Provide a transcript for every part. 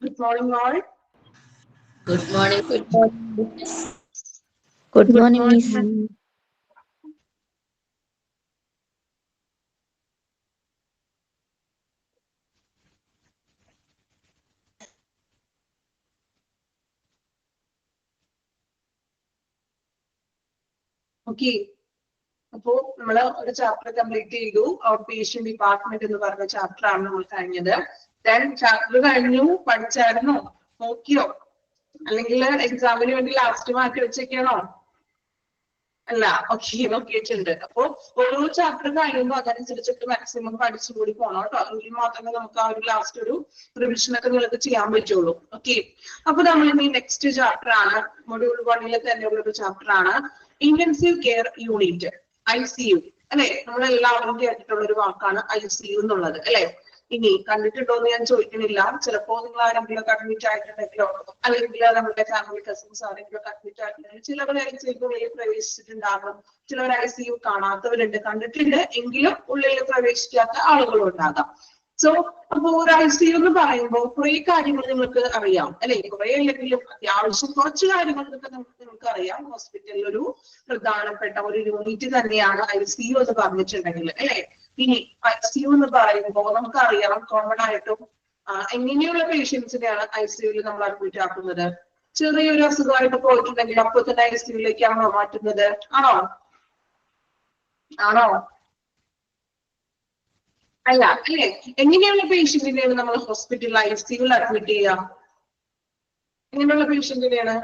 Good morning, all. Good morning. Good morning, Miss. Good Good morning, morning. Miss. Okay. അപ്പോൾ നമ്മൾ ഒരു chapter complete ചെയ്തു. Out patient department എന്ന് പറഞ്ഞ chapter ആണ് നമ്മൾ കഴിഞ്ഞത്. ദെൻ ചാപ്റ്റർ കഴിഞ്ഞു, പഠിച്ചായിരുന്നോ, നോക്കിയോ? അല്ലെങ്കിൽ എക്സാമിന് വേണ്ടി ലാസ്റ്റ് മാറ്റി വെച്ചേക്കാണോ? അല്ല, ഓക്കെ, നോക്കിയിട്ടുണ്ട്. അപ്പൊ ഓരോ ചാപ്റ്റർ കഴിയുമ്പോൾ അതനുസരിച്ചിട്ട് മാക്സിമം പഠിച്ചു കൂടി പോകണം കേട്ടോ. എങ്കിൽ മാത്രമേ നമുക്ക് ആ ഒരു ലാസ്റ്റ് ഒരു റിവിഷൻ ഒക്കെ നിങ്ങൾക്ക് ചെയ്യാൻ പറ്റുള്ളൂ. ഓക്കെ, അപ്പൊ നമ്മൾ ഇനി നെക്സ്റ്റ് ചാപ്റ്റർ ആണ്, മൊഡ്യൂൾ 1 തന്നെയുള്ള ഒരു ചാപ്റ്റർ ആണ് ഇന്റൻസീവ് കെയർ യൂണിറ്റ്, ICU. അല്ലെ, നമ്മളെല്ലാവരും കേട്ടിട്ടുള്ള ഒരു വാക്കാണ് ICU എന്നുള്ളത്, അല്ലെ? ഇനി കണ്ടിട്ടുണ്ടോ എന്ന് ഞാൻ ചോദിക്കുന്നില്ല. ചിലപ്പോ നിങ്ങൾ ആരെങ്കിലും അഡ്മിറ്റ് ആയിട്ടുണ്ടെങ്കിലോ അല്ലെങ്കിൽ നമ്മുടെ ഫാമിലി കസിൻസ് ആരെങ്കിലും അഡ്മിറ്റ് ആയിട്ടുണ്ടെങ്കിൽ ചിലവർ ICUക്കുള്ളിൽ പ്രവേശിച്ചിട്ടുണ്ടാകും, ചിലവർ ICU കാണാത്തവരുണ്ട്, കണ്ടിട്ടുണ്ട് എങ്കിലും ഉള്ളിൽ പ്രവേശിക്കാത്ത ആളുകളും ഉണ്ടാകാം. സോ അപ്പൊ ഒരു ICU എന്ന് പറയുമ്പോൾ കുറെ കാര്യങ്ങൾ നിങ്ങൾക്ക് അറിയാം, അല്ലെ? കുറെ അല്ലെങ്കിലും അത്യാവശ്യം കുറച്ച് കാര്യങ്ങളൊക്കെ നിങ്ങൾക്ക് അറിയാം. ഹോസ്പിറ്റലിൽ ഒരു പ്രധാനപ്പെട്ട ഒരു യൂണിറ്റ് തന്നെയാണ് ICU എന്ന് പറഞ്ഞിട്ടുണ്ടെങ്കിൽ, അല്ലെ? ഇനി ICU എന്ന് പറയുമ്പോൾ നമുക്കറിയാം കോമൺ ആയിട്ടും എങ്ങനെയുള്ള പേഷ്യൻസിനെയാണ് ICUയിൽ നമ്മൾ അഡ്മിറ്റ് ആക്കുന്നത്? ചെറിയൊരു അസുഖമായിട്ട് പോയിട്ടുണ്ടെങ്കിൽ അപ്പോൾ തന്നെ ICUയിലേക്കാണോ മാറ്റുന്നത്? ആണോ? അല്ല, അല്ലേ? എങ്ങനെയുള്ള പേഷ്യന്റിനെയാണ് നമ്മൾ ഹോസ്പിറ്റലിൽ ICUയിൽ അഡ്മിറ്റ് ചെയ്യുക? എങ്ങനെയുള്ള പേഷ്യന്റിനെയാണ്?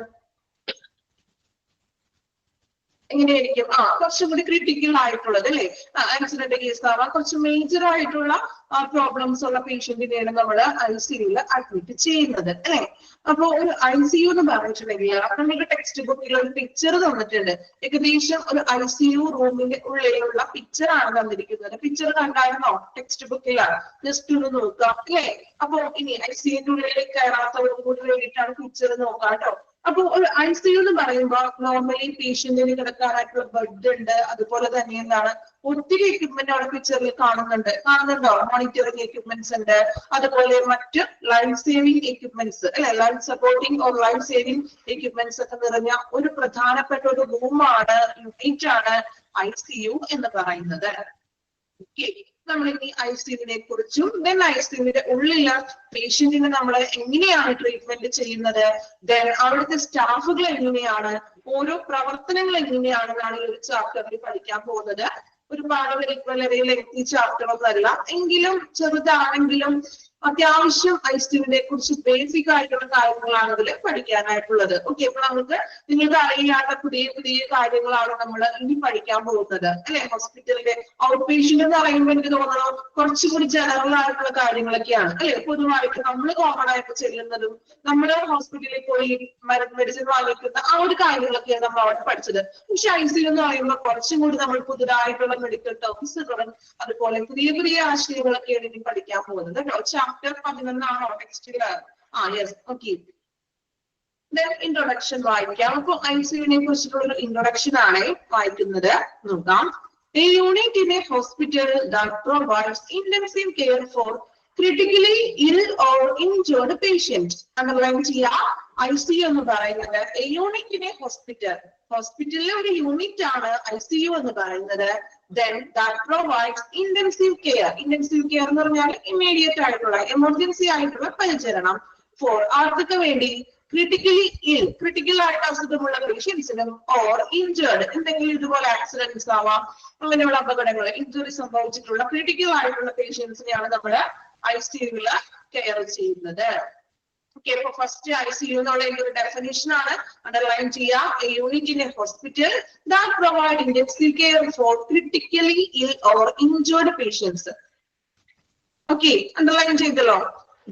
എങ്ങനെയായിരിക്കും? കുറച്ചും കൂടി ക്രിട്ടിക്കൽ ആയിട്ടുള്ളത്, അല്ലെ? ആക്സിഡന്റ് കേസ് ആവാം, കുറച്ച് മേജർ ആയിട്ടുള്ള പ്രോബ്ലംസ് ഉള്ള പേഷ്യന്റിനെയാണ് നമ്മൾ ICUയിൽ അഡ്മിറ്റ് ചെയ്യുന്നത്, അല്ലെ? അപ്പൊ ഒരു ICU എന്ന് പറഞ്ഞിട്ടുണ്ടെങ്കിൽ നമ്മുടെ ടെക്സ്റ്റ് ബുക്കിൽ ഒരു പിക്ചർ തന്നിട്ടുണ്ട്. ഏകദേശം ഒരു ICU റൂമിന്റെ ഉള്ളിലുള്ള പിക്ചർ ആണ് തന്നിരിക്കുന്നത്. പിക്ചർ കണ്ടായിരുന്നോ ടെക്സ്റ്റ് ബുക്കിലാണ്? ജസ്റ്റ് ഒന്ന് നോക്കാം, അല്ലെ? അപ്പൊ ഇനി ICUന്റെ ഉള്ളിലേക്ക് കയറാത്തവർക്ക് കൂടി വേണ്ടിയിട്ടാണ് പിക്ചർ നോക്കാം കേട്ടോ. അപ്പൊ ഒരു ICU എന്ന് പറയുമ്പോൾ നോർമലി പേഷ്യന്റിന് കിടക്കാനായിട്ടുള്ള ബെഡ് ഉണ്ട്, അതുപോലെ തന്നെ എന്താണ് ഒത്തിരി എക്യുപ്മെന്റ് അവിടെ പിക്ചറിൽ കാണുന്നുണ്ടോ? മോണിറ്ററിംഗ് എക്യുപ്മെന്റ്സ് ഉണ്ട്, അതുപോലെ മറ്റ് ലൈഫ് സേവിംഗ് എക്യുപ്മെന്റ്സ്, അല്ലെ? Life supporting or life saving equipments ഒക്കെ നിറഞ്ഞ ഒരു പ്രധാനപ്പെട്ട ഒരു റൂമാണ്, യൂണിറ്റ് ആണ് ICU എന്ന് പറയുന്നത്. നമ്മൾ ഇനി ICUവിനെ കുറിച്ചും ദെൻ ICUവിന്റെ ഉള്ളിലുള്ള പേഷ്യന്റിനെ നമ്മൾ എങ്ങനെയാണ് ട്രീറ്റ്മെന്റ് ചെയ്യുന്നത്, ദെൻ അവിടുത്തെ സ്റ്റാഫുകൾ എങ്ങനെയാണ്, ഓരോ പ്രവർത്തനങ്ങൾ എങ്ങനെയാണെന്നാണ് ഈ ഒരു ചാപ്റ്ററിൽ പഠിക്കാൻ പോകുന്നത്. ഒരുപാട് വളരെ ലെങ്തി ചാപ്റ്റർ ഒന്നല്ല, എങ്കിലും ചെറുതാണെങ്കിലും അത്യാവശ്യം ICUവിനെ കുറിച്ച് ബേസിക് ആയിട്ടുള്ള കാര്യങ്ങളാണ് ഇതിൽ പഠിക്കാനായിട്ടുള്ളത്. ഓക്കെ, അപ്പൊ നമുക്ക് നിങ്ങൾക്ക് അറിയാത്ത പുതിയ പുതിയ കാര്യങ്ങളാണ് നമ്മൾ ഇനി പഠിക്കാൻ പോകുന്നത്, അല്ലെ? ഹോസ്പിറ്റലിലെ ഔട്ട് പേഷ്യന്റ് എന്ന് പറയുമ്പോൾ എനിക്ക് തോന്നുന്നു കുറച്ചുകൂടി ജനറൽ ആയിട്ടുള്ള കാര്യങ്ങളൊക്കെയാണ്, അല്ലെ? പൊതുവായിട്ട് നമ്മൾ കോമൺ ആയിട്ട് ചെല്ലുന്നതും നമ്മുടെ ഹോസ്പിറ്റലിൽ പോയി മെഡിസിൻ വാങ്ങിക്കുന്ന ആ ഒരു കാര്യങ്ങളൊക്കെയാണ് നമ്മൾ അവിടെ പഠിച്ചത്. പക്ഷെ ICU എന്ന് പറയുമ്പോൾ കുറച്ചും കൂടി നമ്മൾ പുതുതായിട്ടുള്ള മെഡിക്കൽ ടേംസുകളും അതുപോലെ പുതിയ പുതിയ ആശയങ്ങളൊക്കെയാണ് ഇനി പഠിക്കാൻ പോകുന്നത് കേട്ടോ. ചാപ്റ്റർ 11 ആണോ ടെക്സ്റ്റില്? Yes, okay. ഇൻട്രൊഡക്ഷൻ വായിക്കാം. അപ്പൊ ICUവിനെ കുറിച്ചിട്ടുള്ള ഒരു ഇൻട്രൊഡക്ഷൻ ആണ് വായിക്കുന്നത്. നോക്കാം. A unit in a hospital that provides intensive care for critically ill or injured patients. Underline ചെയ്യാം. ICU എന്ന് പറയുന്നത് a unit in a hospital. ഹോസ്പിറ്റലിലെ ഒരു യൂണിറ്റ് ആണ് ICU എന്ന് പറയുന്നത്. Then that provides intensive care. Intensive care എന്ന് പറഞ്ഞാൽ ഇമ്മീഡിയറ്റ് ആയിട്ടുള്ള എമർജൻസി ആയിട്ടുള്ള പരിചരണം for ആർക്കൊക്കെ വേണ്ടി? ക്രിട്ടിക്കലി ഇൽ, ക്രിട്ടിക്കൽ ആയിട്ട് അസുഖമുള്ള പേഷ്യൻസിനും ഓർ ഇഞ്ചേർഡ്, എന്തെങ്കിലും ഇതുപോലെ ആക്സിഡന്റ്സ് ആവാം, അങ്ങനെയുള്ള അപകടങ്ങൾ, ഇഞ്ചുറി സംഭവിച്ചിട്ടുള്ള ക്രിട്ടിക്കൽ ആയിട്ടുള്ള പേഷ്യൻസിനെയാണ് നമ്മൾ ICUവിൽ കെയർ ചെയ്യുന്നത്. ഓക്കെ, അപ്പൊ ഫസ്റ്റ് ICU എന്നുള്ള ഒരു ഡെഫിനിഷൻ ആണ്, അണ്ടർലൈൻ ചെയ്യാം. A unit in a hospital that provide intensive care for critically ill or injured patients. Okay, underline ചെയ്തല്ലോ.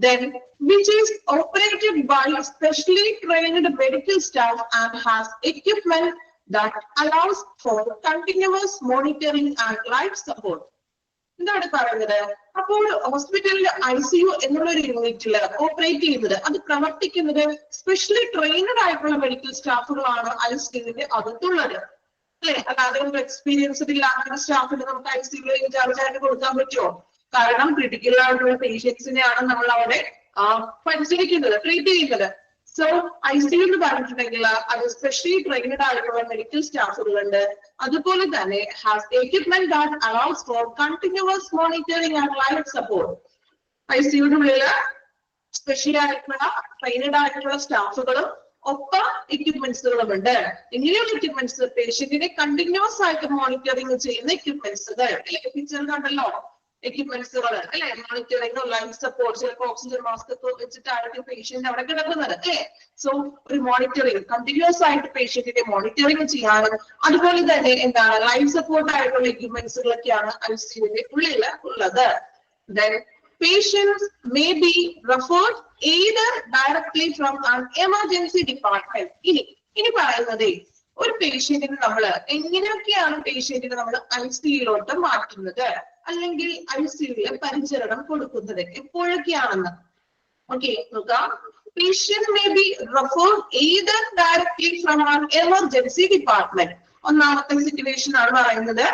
Then which is operated by specially trained medical staff and has equipment that allows for continuous monitoring and life support. എന്താണ് പറയുന്നത്? അപ്പോൾ ഹോസ്പിറ്റലിൽ ICU എന്നുള്ള ഒരു യൂണിറ്റിൽ operate ചെയ്യുന്നത്, അത് പ്രവർത്തിക്കുന്നത് സ്പെഷ്യലി ട്രെയിനഡ് ആയിട്ടുള്ള മെഡിക്കൽ സ്റ്റാഫുകളാണ് ICUവിന്റെ അകത്തുള്ളത്, അല്ലെ? അല്ലാതെ ഒരു എക്സ്പീരിയൻസ്ഡ് ഇല്ലാത്ത സ്റ്റാഫിന് നമുക്ക് ICUവിൽ ഇൻചാർജ് ആയിട്ട് കൊടുക്കാൻ പറ്റുമോ? കാരണം ക്രിട്ടിക്കൽ ആയിട്ടുള്ള പേഷ്യൻസിനെയാണ് നമ്മൾ അവിടെ പരിചരിക്കുന്നത്, ട്രീറ്റ് ചെയ്യുന്നത്. സോ ICU എന്ന് പറഞ്ഞിട്ടുണ്ടെങ്കിൽ അത് സ്പെഷ്യലി ട്രെയിൻഡ് ആയിട്ടുള്ള മെഡിക്കൽ സ്റ്റാഫുകളുണ്ട്. അതുപോലെ തന്നെ has equipment that allows for continuous monitoring and life support. ICUയുടെ ഉള്ളിൽ സ്പെഷ്യൽ ആയിട്ടുള്ള ട്രെയിൻഡ് ആയിട്ടുള്ള സ്റ്റാഫുകളും ഒപ്പം എക്യുപ്മെന്റ്സുകളും ഉണ്ട്. ഇങ്ങനെയുള്ള എക്യുപ്മെന്റ്സ് പേഷ്യന്റിനെ കണ്ടിന്യൂസ് ആയിട്ട് മോണിറ്ററിംഗ് ചെയ്യുന്ന എക്യുപ്മെന്റ്സുകൾ പിക്ചർ കണ്ടല്ലോ, എക്യുപ്മെന്റ്സുകൾ അല്ലെ, മോണിറ്ററിംഗ് ലൈഫ് സപ്പോർട്ട്, ചിലപ്പോൾ ഓക്സിജൻ മാസ്ക് ഒക്കെ വെച്ചിട്ടായിരിക്കും പേഷ്യന്റ് അവിടെ കിടക്കുന്നത് അല്ലെ. സോ ഒരു മോണിറ്ററിംഗ് കണ്ടിന്യൂസ് ആയിട്ട് പേഷ്യന്റിനെ മോണിറ്ററിംഗ് ചെയ്യാനും അതുപോലെ തന്നെ എന്താണ് ലൈഫ് സപ്പോർട്ട് ആയിട്ടുള്ള എക്യുപ്മെന്റ്സുകളൊക്കെയാണ് ICUവിന്റെ ഉള്ളിൽ ഉള്ളത്. Then patients may be referred either directly from an emergency department. ഇനി പറയുന്നത് ഒരു പേഷ്യന്റിന് നമ്മൾ എങ്ങനെയൊക്കെയാണ് പേഷ്യന്റിനെ നമ്മൾ ICUയിലോട്ട് മാറ്റുന്നത് അല്ലെങ്കിൽ ICUവിൽ പരിചരണം കൊടുക്കുന്നത് എപ്പോഴൊക്കെയാണെന്ന്. ഓക്കെ, നോക്കാം. Patient may be referred either directly from an emergency department. ഒന്നാമത്തെ സിറ്റുവേഷൻ ആണ് പറയുന്നത്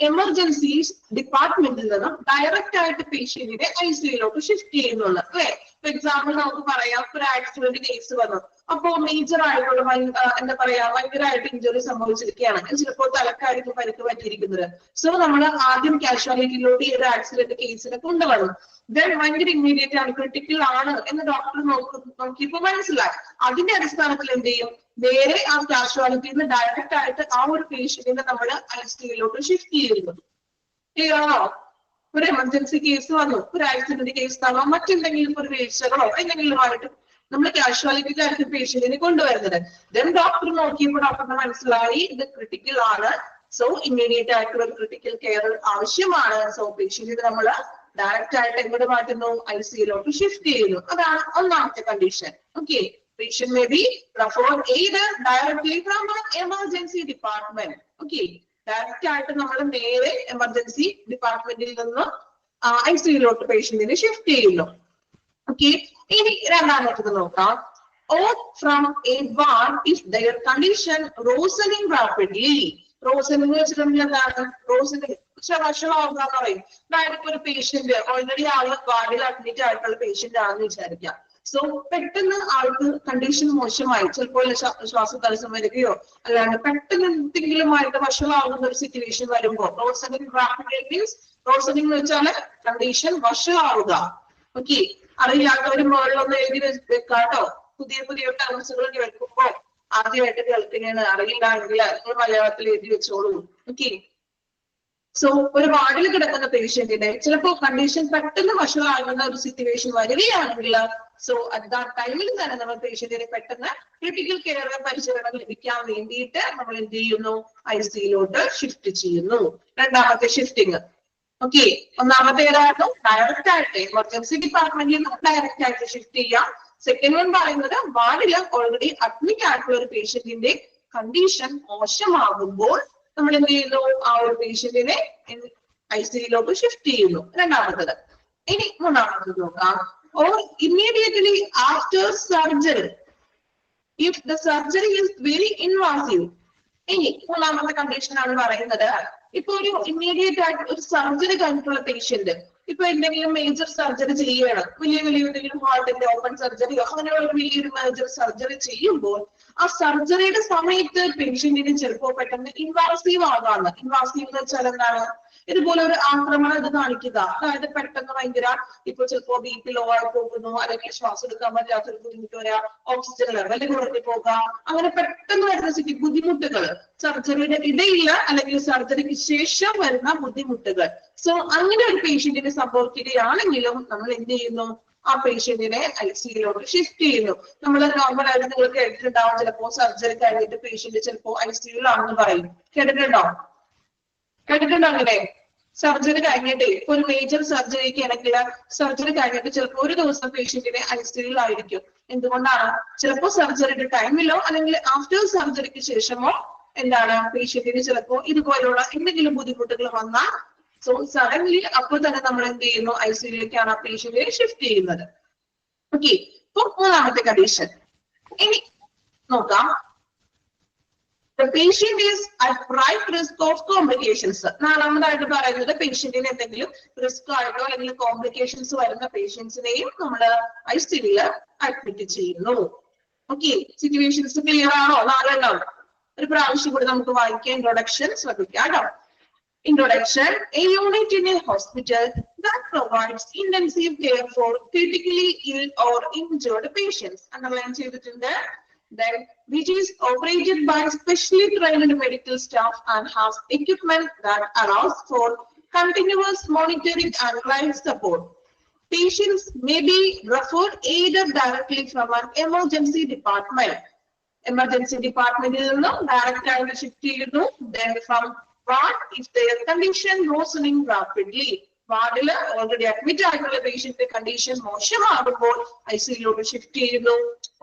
എമർജൻസി ഡിപ്പാർട്ട്മെന്റിൽ നിന്നും ഡയറക്റ്റ് ആയിട്ട് പേഷ്യന്റിനെ ICUയിലോട്ട് ഷിഫ്റ്റ് ചെയ്യുന്നുള്ളു അല്ലെ. ഫോർ എക്സാമ്പിൾ നമുക്ക് പറയാം, ഒരു ആക്സിഡന്റ് കേസ് വന്നു, അപ്പോ മേജർ ആയിട്ടുള്ള എന്താ പറയാ ഭയങ്കരമായിട്ട് ഇഞ്ചുറി സംഭവിച്ചിരിക്കുകയാണ്, ചിലപ്പോൾ തലക്കായിരിക്കും പരിക്ക് പറ്റിയിരിക്കുന്നത്. സോ നമ്മൾ ആദ്യം കാഷ്വാലിറ്റിയിലോട്ട് ഈ ഒരു ആക്സിഡന്റ് കേസിനെ കൊണ്ടുവന്നു. ദെൻ ഭയങ്കര ഇമ്മീഡിയറ്റ് ആണ്, ക്രിട്ടിക്കൽ ആണ് എന്ന് ഡോക്ടർ നോക്കിയപ്പോ മനസ്സിലായി. അതിന്റെ അടിസ്ഥാനത്തിൽ എന്ത് ചെയ്യും, നേരെ ആ കാഷ്വാലിറ്റിയിൽ നിന്ന് ഡയറക്റ്റ് ആയിട്ട് ആ ഒരു പേഷ്യന്റിനെ നമ്മൾ ICUയിലോട്ട് ഷിഫ്റ്റ് ചെയ്യുന്നു. ക്ലിയർ ആണോ? ഒരു എമർജൻസി കേസ് വന്നു, ഒരു ആക്സിഡന്റ് കേസ് ആണോ മറ്റെന്തെങ്കിലും ഒരു വീഴ്ചകളോ എന്തെങ്കിലും ആയിട്ട് നമ്മൾ കാഷ്വാലിറ്റിയിലായിരിക്കും പേഷ്യന്റിനെ കൊണ്ടുവരുന്നത്. ദെൻ ഡോക്ടർ നോക്കിയപ്പോൾ ഡോക്ടറിന് മനസ്സിലായി ഇത് ക്രിട്ടിക്കൽ ആണ്. സോ ഇമ്മീഡിയറ്റ് ആയിട്ടുള്ള ഒരു ക്രിട്ടിക്കൽ കെയർ ആവശ്യമാണ്. സോ പേഷ്യന്റിനെ നമ്മൾ ഡയറക്റ്റ് ആയിട്ട് എങ്ങോട്ട് മാറ്റുന്നു, ICUയിലോട്ട് ഷിഫ്റ്റ് ചെയ്യുന്നു. അതാണ് ഒന്നാമത്തെ condition. Okay, patient may be referred either directly from an emergency department. Okay, direct ആയിട്ട് നമ്മൾ നേരെ എമർജൻസി ഡിപ്പാർട്ട്മെന്റിൽ നിന്ന് ICUയിലോട്ട് പേഷ്യന്റിനെ ഷിഫ്റ്റ് ചെയ്യുന്നു. ഓക്കെ, ഇനി രണ്ടാമത്തത് നോക്കാം. Or from a ward if their condition worsening rapidly. റോസനിങ് വെച്ചിട്ടുണ്ടെങ്കിൽ എന്താണ് റോസനിങ് വഷളാവുക എന്ന് പറയും. അതായത് ഒരു പേഷ്യന്റ് ഓൾറെഡി ആള് വാർഡിൽ അഡ്മിറ്റ് ആയിട്ടുള്ള പേഷ്യന്റ് ആണെന്ന് വിചാരിക്കാം. സോ പെട്ടെന്ന് ആൾക്ക് കണ്ടീഷൻ മോശമായി, ചിലപ്പോൾ ശ്വാസതടസ്സം വരികയോ അല്ലാണ്ട് പെട്ടെന്ന് എന്തെങ്കിലും ആയിട്ട് വഷളാവുന്ന ഒരു സിറ്റുവേഷൻ വരുമ്പോൾ റോസനിങ് റാപ്പിഡ് മീൻസ് റോസനിങ് എന്ന് വെച്ചാല് കണ്ടീഷൻ വഷളാവുക. ഓക്കെ, അറിയില്ലാത്തവര് മുകളിലൊന്ന് എഴുതി വെക്കാട്ടോ. പുതിയ ടേംസുകൾ കേൾക്കുമ്പോ ആദ്യമായിട്ട് കേൾക്കുന്നതാണ്, അറിയില്ല എങ്കിൽ നിങ്ങൾ മലയാളത്തിൽ എഴുതി വെച്ചോളൂ. ഓക്കെ, സോ ഒരു വാർഡിൽ കിടക്കുന്ന പേഷ്യന്റിനെ ചിലപ്പോ കണ്ടീഷൻ പെട്ടെന്ന് വഷളാകുന്ന ഒരു സിറ്റുവേഷൻ വരികയാണെങ്കിൽ സോ അറ്റ് ആ ടൈമിൽ തന്നെ നമ്മൾ പേഷ്യന്റിനെ പെട്ടെന്ന് ക്രിട്ടിക്കൽ കെയർ പരിചരണം ലഭിക്കാൻ വേണ്ടിയിട്ട് നമ്മൾ എന്ത് ചെയ്യുന്നു, ICUയിലോട്ട് ഷിഫ്റ്റ് ചെയ്യുന്നു. രണ്ടാമത്തെ ഷിഫ്റ്റിംഗ്. ഓക്കെ, ഒന്നാമത്തെ ഏതായിരുന്നു ഡയറക്റ്റ് ആയിട്ട് എമർജൻസി ഡിപ്പാർട്ട്മെന്റിൽ നിന്ന് ഡയറക്റ്റ് ആയിട്ട് ഷിഫ്റ്റ് ചെയ്യാം. സെക്കൻഡ് വൺ പറയുന്നത് വാർഡിൽ ഓൾറെഡി അഡ്മിറ്റ് ആയിട്ടുള്ള ഒരു പേഷ്യന്റിന്റെ കണ്ടീഷൻ മോശമാകുമ്പോൾ നമ്മൾ എന്ത് ചെയ്യുന്നു, ആ ഒരു പേഷ്യന്റിനെ ICUയിലോട്ട് ഷിഫ്റ്റ് ചെയ്യുന്നു. രണ്ടാമത്തത്. ഇനി മൂന്നാമത്തത് നോക്കാം. Or immediately after surgery if the surgery is very invasive. ഇനി മൂന്നാമത്തെ കണ്ടീഷൻ ആണ് പറയുന്നത്, ഇപ്പൊ ഒരു ഇമ്മീഡിയറ്റ് ആയിട്ട് ഒരു സർജറി കഴിഞ്ഞിട്ടുള്ള പേഷ്യന്റ് ഇപ്പൊ എന്തെങ്കിലും മേജർ സർജറി ചെയ്യണം, വലിയ എന്തെങ്കിലും ഹാർട്ടിന്റെ ഓപ്പൺ സർജറിയോ അങ്ങനെയുള്ള വലിയൊരു മേജർ സർജറി ചെയ്യുമ്പോൾ ആ സർജറിയുടെ സമയത്ത് പേഷ്യന്റിന് ചിലപ്പോൾ പെട്ടെന്ന് ഇൻവാസീവ് ആകാന്ന്. ഇൻവാസീവ് എന്ന് വെച്ചാൽ എന്താണ്, ഇതുപോലെ ഒരു ആക്രമണം ഇത് കാണിക്കുക. അതായത് പെട്ടെന്ന് ഭയങ്കര ഇപ്പൊ ചിലപ്പോ BP ലോ ആയി പോകുന്നു, അല്ലെങ്കിൽ ശ്വാസം എടുക്കാൻ പറ്റാത്തൊരു ബുദ്ധിമുട്ട് വരിക, ഓക്സിജൻ ലെവൽ കുറഞ്ഞു പോകുക, അങ്ങനെ പെട്ടെന്ന് വരുന്ന ബുദ്ധിമുട്ടുകൾ സർജറിയുടെ ഇടയില്ല അല്ലെങ്കിൽ സർജറിക്ക് ശേഷം വരുന്ന ബുദ്ധിമുട്ടുകൾ. സോ അങ്ങനെ ഒരു പേഷ്യന്റിന് സംഭവിക്കുകയാണെങ്കിലും നമ്മൾ എന്ത് ചെയ്യുന്നു, ആ പേഷ്യന്റിനെ ICUയിലോട്ട് ഷിഫ്റ്റ് ചെയ്യുന്നു. നമ്മൾ നോർമൽ ആയിട്ട് നിങ്ങൾ കേട്ടിട്ടുണ്ടാവും, ചിലപ്പോ സർജറി കഴിഞ്ഞിട്ട് പേഷ്യന്റ് ചിലപ്പോ ICUയിലാണെന്ന് പറയും. കേട്ടിട്ടുണ്ടോ അങ്ങനെ? സർജറി കഴിഞ്ഞിട്ട് ഇപ്പൊ ഒരു മേജർ സർജറിക്ക് ആണെങ്കിൽ സർജറി കഴിഞ്ഞിട്ട് ചിലപ്പോൾ ഒരു ദിവസം പേഷ്യന്റിനെ ICUയിലായിരിക്കും. എന്തുകൊണ്ടാണ്? ചിലപ്പോ സർജറിയുടെ ടൈമിലോ അല്ലെങ്കിൽ ആഫ്റ്റർ സർജറിക്ക് ശേഷമോ എന്താണ് പേഷ്യന്റിന് ചിലപ്പോ ഇതുപോലുള്ള എന്തെങ്കിലും ബുദ്ധിമുട്ടുകൾ വന്നാൽ സോ സഡൻലി അപ്പോൾ തന്നെ നമ്മൾ എന്ത് ചെയ്യുന്നു, ICUയിലേക്കാണ് ആ പേഷ്യന്റിനെ ഷിഫ്റ്റ് ചെയ്യുന്നത്. ഓക്കെ, ഇപ്പൊ മൂന്നാമത്തെ കണ്ടീഷൻ. ഇനി നോക്കാം. The patient is at right risk of complications. നാലാമതായിട്ട് പറയുന്നത് പേഷ്യന്റിന് എന്തെങ്കിലും റിസ്ക് ആയിട്ടോ അല്ലെങ്കിൽ കോംപ്ലിക്കേഷൻസ് വരുന്ന പേഷ്യൻസിനെയും നമ്മൾ ICU അഡ്മിറ്റ് ചെയ്യുന്നു. ഓക്കെ, സിറ്റുവേഷൻസ് ക്ലിയർ ആണോ? നാലെണ്ണം ഒരു പ്രാവശ്യം കൂടി നമുക്ക് വായിക്കാം. ഇൻട്രൊഡക്ഷൻ ശ്രദ്ധിക്കാം കേട്ടോ. Introduction: a unit in a hospital that provides intensive care for critically ill or injured patients. Underline ചെയ്തിട്ടുണ്ട്. Then, which is operated by specially trained medical staff and has equipment that allows for continuous monitoring and life support. Patients may be referred either directly from an emergency department. Emergency department is direct ആയിട്ട് shift ചെയ്യുന്നു. Then from ward if their condition worsening rapidly. വാർഡില് already admit ആയിട്ടുള്ള patient condition മോശമാകുമ്പോൾ ICUലോട്ട് shift ചെയ്യുന്നു.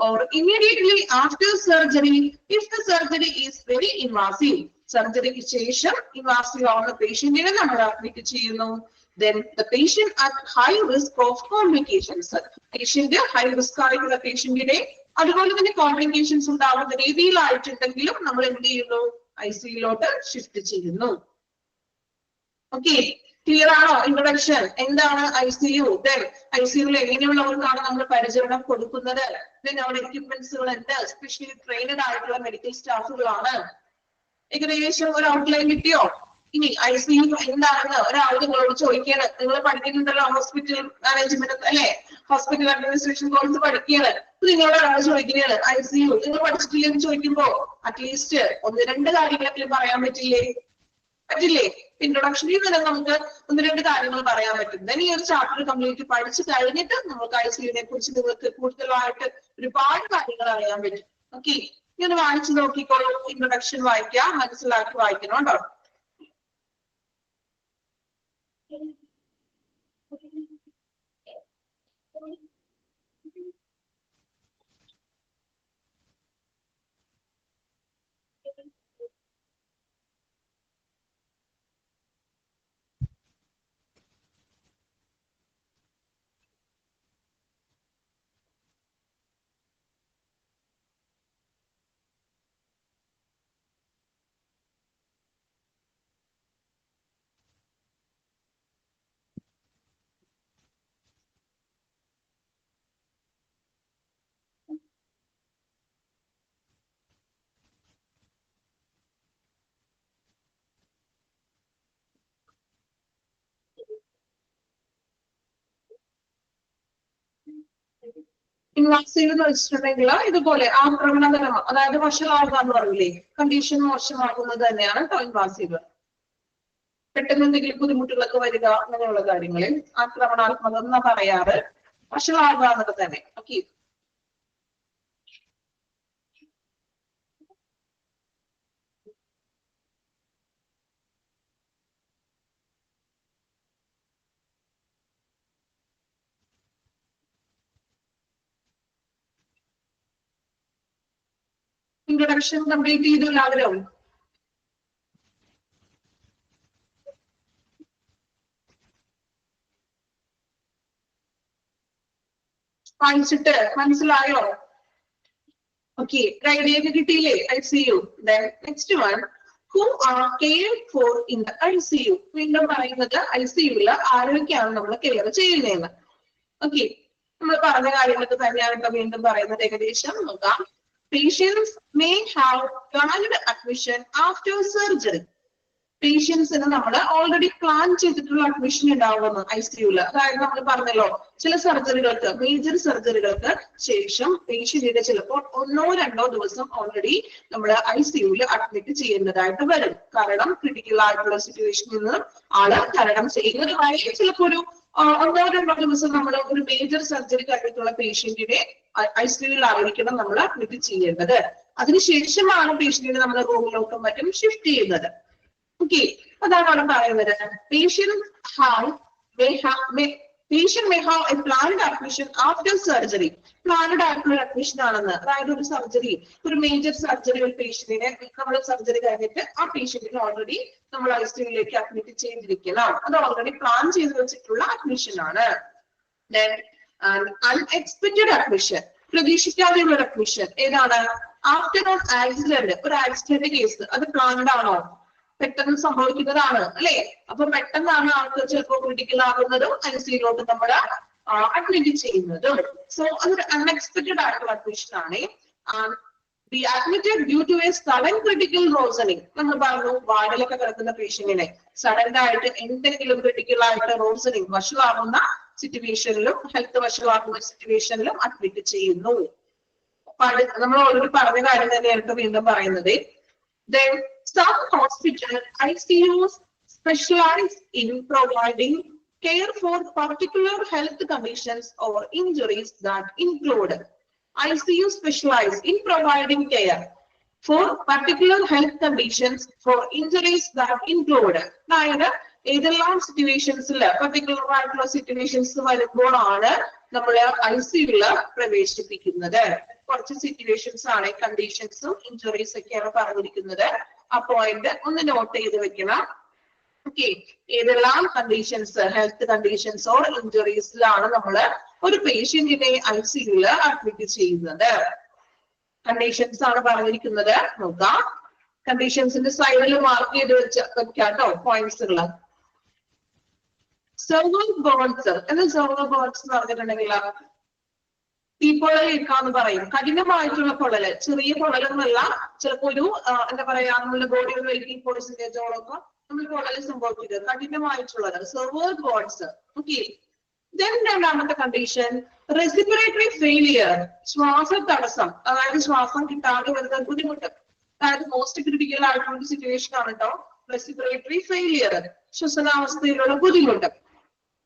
Or immediately after surgery if the surgery is very invasive. സർജറിക്ക് ശേഷം invasive ആവുന്ന പേഷ്യന്റിനെ നമ്മൾ അഡ്മിറ്റ് ചെയ്യുന്നു. Then the patient at high risk of complications. Patient high risk ആയിട്ടുള്ള പേഷ്യന്റിനെ അതുപോലെ തന്നെ കോംപ്ലിക്കേഷൻസ് ഉണ്ടാവുന്ന രീതിയിലായിട്ടുണ്ടെങ്കിലും നമ്മൾ എന്ത് ചെയ്യുന്നു? ICUലോട്ട് ഷിഫ്റ്റ് ചെയ്യുന്നു. ഓക്കെ, ക്ലിയർ ആണോ? ഇൻട്രൊഡക്ഷൻ എന്താണ് ICU? Then ICUവിൽ എങ്ങനെയുള്ളവർക്കാണ് നമ്മൾ പരിചരണം കൊടുക്കുന്നത്? Then അവിടെ എക്യുപ്മെന്റ്സുകൾ ഉണ്ട്, സ്പെഷ്യലി ട്രെയിനഡ് ആയിട്ടുള്ള മെഡിക്കൽ സ്റ്റാഫുകളാണ്. ഏകദേശം ഒരു ഔട്ട്ലൈൻ കിട്ടിയോ? ഇനി ICU എന്താണെന്ന് ഒരാൾ നിങ്ങളോട് ചോദിക്കുകയാണ്. നിങ്ങൾ പഠിക്കുന്നുണ്ടല്ലോ ഹോസ്പിറ്റൽ മാനേജ്മെന്റ് അല്ലെ, ഹോസ്പിറ്റൽ അഡ്മിനിസ്ട്രേഷൻ കോഴ്സ് പഠിക്കുകയാണ്. നിങ്ങളോട് ഒരാൾ ചോദിക്കുകയാണ് ICU നിങ്ങൾ പഠിച്ചിട്ടില്ലെന്ന് ചോദിക്കുമ്പോ അറ്റ്ലീസ്റ്റ് 1-2 കാര്യങ്ങളൊക്കെ പറയാൻ പറ്റില്ലേ? പറ്റില്ലേ? ഇൻട്രൊഡക്ഷനിൽ തന്നെ നമുക്ക് 1-2 കാര്യങ്ങൾ പറയാൻ പറ്റും. then ഈ ഒരു ചാപ്റ്റർ കംപ്ലീറ്റ് പഠിച്ചു കഴിഞ്ഞിട്ട് നമുക്ക് ICUവിനെ കുറിച്ച് നിങ്ങൾക്ക് കൂടുതലായിട്ട് ഒരുപാട് കാര്യങ്ങൾ അറിയാൻ പറ്റും. ഓക്കെ, ഇങ്ങനെ വായിച്ചു നോക്കിക്കോളൂ. ഇൻട്രൊഡക്ഷൻ വായിക്കാം, മനസ്സിലാക്കി വായിക്കണം കേട്ടോ. ഇൻവാസീവ് എന്ന് വെച്ചിട്ടുണ്ടെങ്കിൽ ഇതുപോലെ ആക്രമണകരം, അതായത് വഷളാവുക എന്ന് പറയില്ലേ, കണ്ടീഷൻ മോശമാക്കുന്നത് തന്നെയാണ് കേട്ടോ ഇൻവാസീവ്. പെട്ടെന്ന് എന്തെങ്കിലും ബുദ്ധിമുട്ടുകളൊക്കെ വരിക അങ്ങനെയുള്ള കാര്യങ്ങളിൽ ആക്രമണാത്മകം എന്നാ പറയാറ്. വഷളാവുക എന്നൊക്കെ തന്നെ. ഓക്കെ, ഇൻട്രൊഡക്ഷൻ കംപ്ലീറ്റ് ചെയ്തു എല്ലാവരും? വായിച്ചിട്ട് മനസ്സിലായോ? ഓക്കെ, ഐഡിയ കിട്ടിയില്ലേ? ICU. Then next one, who are cared for in the ICU. വീണ്ടും പറയുന്നത് ICUവിൽ ആരൊക്കെയാണ് നമ്മൾ കെയർ ചെയ്യുന്നതെന്ന്. ഓക്കെ, നമ്മൾ പറഞ്ഞ കാര്യങ്ങളൊക്കെ തന്നെയാണ് വീണ്ടും പറയുന്നത്. ഏകദേശം നോക്കാം. Patients may have planned admission after surgery. പേഷ്യൻസിന് നമ്മൾ ഓൾറെഡി പ്ലാൻ ചെയ്തിട്ടുള്ള അഡ്മിഷൻ ഉണ്ടാവുമെന്ന് ICUവിൽ. അതായത് നമ്മൾ പറഞ്ഞല്ലോ ചില സർജറികൾക്ക്, മേജർ സർജറികൾക്ക് ശേഷം പേഷ്യന്റിനെ ചിലപ്പോൾ 1-2 ദിവസം ഓൾറെഡി നമ്മൾ ICUവിൽ അഡ്മിറ്റ് ചെയ്യേണ്ടതായിട്ട് വരും. കാരണം ക്രിട്ടിക്കൽ ആയിട്ടുള്ള സിറ്റുവേഷനിൽ നിന്ന് ആള് തരണം ചെയ്യുന്നതുമായി ചിലപ്പോൾ ഒരു 1-2 ദിവസം നമ്മൾ ഒരു മേജർ സർജറി കഴിഞ്ഞിട്ടുള്ള പേഷ്യന്റിനെ ICUവിൽ ആയിരിക്കണം നമ്മൾ അഡ്മിറ്റ് ചെയ്യേണ്ടത്. അതിനുശേഷമാണ് പേഷ്യന്റിനെ നമ്മൾ റൂമിലോട്ടും മറ്റും ഷിഫ്റ്റ് ചെയ്യുന്നത്. ഓക്കെ, അതാണ് അവിടെ പറയുന്നത്. Patient may have a planned admission after surgery. Planned ആയിട്ടുള്ള അഡ്മിഷൻ ആണെന്ന്. അതായത് ഒരു സർജറി, ഒരു മേജർ സർജറി ഒരു പേഷ്യന്റിനെ നമ്മൾ സർജറി കഴിഞ്ഞിട്ട് ആ പേഷ്യന്റിനെ ഓൾറെഡി നമ്മൾ ICUവിലേക്ക് അഡ്മിറ്റ് ചെയ്തിരിക്കണം. അത് ഓൾറെഡി പ്ലാൻ ചെയ്ത് വെച്ചിട്ടുള്ള അഡ്മിഷൻ ആണ്. Then unexpected admission, പ്രതീക്ഷിക്കാതെയുള്ള അഡ്മിഷൻ ഏതാണ്? ആഫ്റ്റർ ഓൺ ആക്സിഡന്റ്, ഒരു ആക്സിഡന്റ് കേസ് അത് പ്ലാൻഡ് ആണോ, പെട്ടെന്ന് സംഭവിക്കുന്നതാണ് അല്ലെ. അപ്പൊ പെട്ടെന്നാണ് ആൾക്ക് ചിലപ്പോൾ ക്രിട്ടിക്കൽ ആകുന്നതും ഐസിയിലോട്ട് നമ്മൾ അഡ്മിറ്റ് ചെയ്യുന്നതും. സോ അതൊരു അൺഎക്സ്പെക്ടഡ് ആയിട്ടുള്ള അഡ്മിഷൻ ആണ്. be admitted due to a sudden critical worsening. നമ്മൾ പറഞ്ഞു വാർഡിലൊക്കെ കിടക്കുന്ന പേഷ്യന്റിനെ സഡൻ ആയിട്ട് എന്തെങ്കിലും ക്രിട്ടിക്കൽ ആയിട്ട് റോസനിങ് വഷളാകുന്ന സിറ്റുവേഷനിലും ഹെൽത്ത് വഷളാകുന്ന സിറ്റുവേഷനിലും അഡ്മിറ്റ് ചെയ്യുന്നു. നമ്മൾ ഓൾറെഡി പറഞ്ഞ കാര്യം തന്നെയാണ് വീണ്ടും പറയുന്നത്. Then some hospital ICUs specialize in providing care for particular health conditions or injuries that include ICU specialize in providing care for particular health conditions for injuries that include. അതായത് ഏതെല്ലാം സിറ്റുവേഷൻസിൽ particular ആയിട്ടുള്ള situations വരുമ്പോഴാണ് നമ്മൾ ICUയിൽ പ്രവേശിപ്പിക്കുന്നത്. കുറച്ച് situations ആണ്, കണ്ടീഷൻസും injuries ഒക്കെയാണ് പറഞ്ഞിരിക്കുന്നത്. ആ പോയിന്റ് ഒന്ന് നോട്ട് ചെയ്ത് വെക്കണം. ഓക്കെ, ഏതെല്ലാം കണ്ടീഷൻസ്, ഹെൽത്ത് കണ്ടീഷൻസ് ഓർ ഇഞ്ചുറീസിലാണ് നമ്മൾ ഒരു പേഷ്യന്റിനെ ICUയിൽ അഡ്മിറ്റ് ചെയ്യുന്നത്. കണ്ടീഷൻസ് ആണ് പറഞ്ഞിരിക്കുന്നത്. നോക്കാം, കണ്ടീഷൻസിന്റെ സൈഡിൽ മാർക്ക് ചെയ്ത് വെക്കാട്ടോ പോയിന്റ്സുകൾ. സെർവൽ ബേൺസ് എന്ന് സെർവൽ ബേൺസ് എന്ന് പറഞ്ഞിട്ടുണ്ടെങ്കിൽ തീപ്പൊള്ളലേക്കാന്ന് പറയും. കഠിനമായിട്ടുള്ള പൊള്ളല്, ചെറിയ പൊള്ളലൊന്നല്ല, ചിലപ്പോ ഒരു എന്താ പറയാ നമ്മുടെ ബോഡിയിൽ 80% നമ്മൾ പൊള്ളല് സംഭവിക്കുന്നത് കഠിനമായിട്ടുള്ളത് സെർവൽ ബേൺസ്. ഓക്കെ, then രണ്ടാമത്തെ കണ്ടീഷൻ റെസ്പിറേറ്ററി ഫെയിലിയർ, ശ്വാസ തടസ്സം, അതായത് ശ്വാസം കിട്ടാതെ വരുന്ന ബുദ്ധിമുട്ട്, അതായത് മോസ്റ്റ് ക്രിട്ടിക്കൽ ആയിട്ടുള്ള സിറ്റുവേഷൻ ആണ് കേട്ടോ റെസ്പിറേറ്ററി ഫെയിലിയർ, ശ്വസനാവസ്ഥയിലുള്ള ബുദ്ധിമുട്ട്.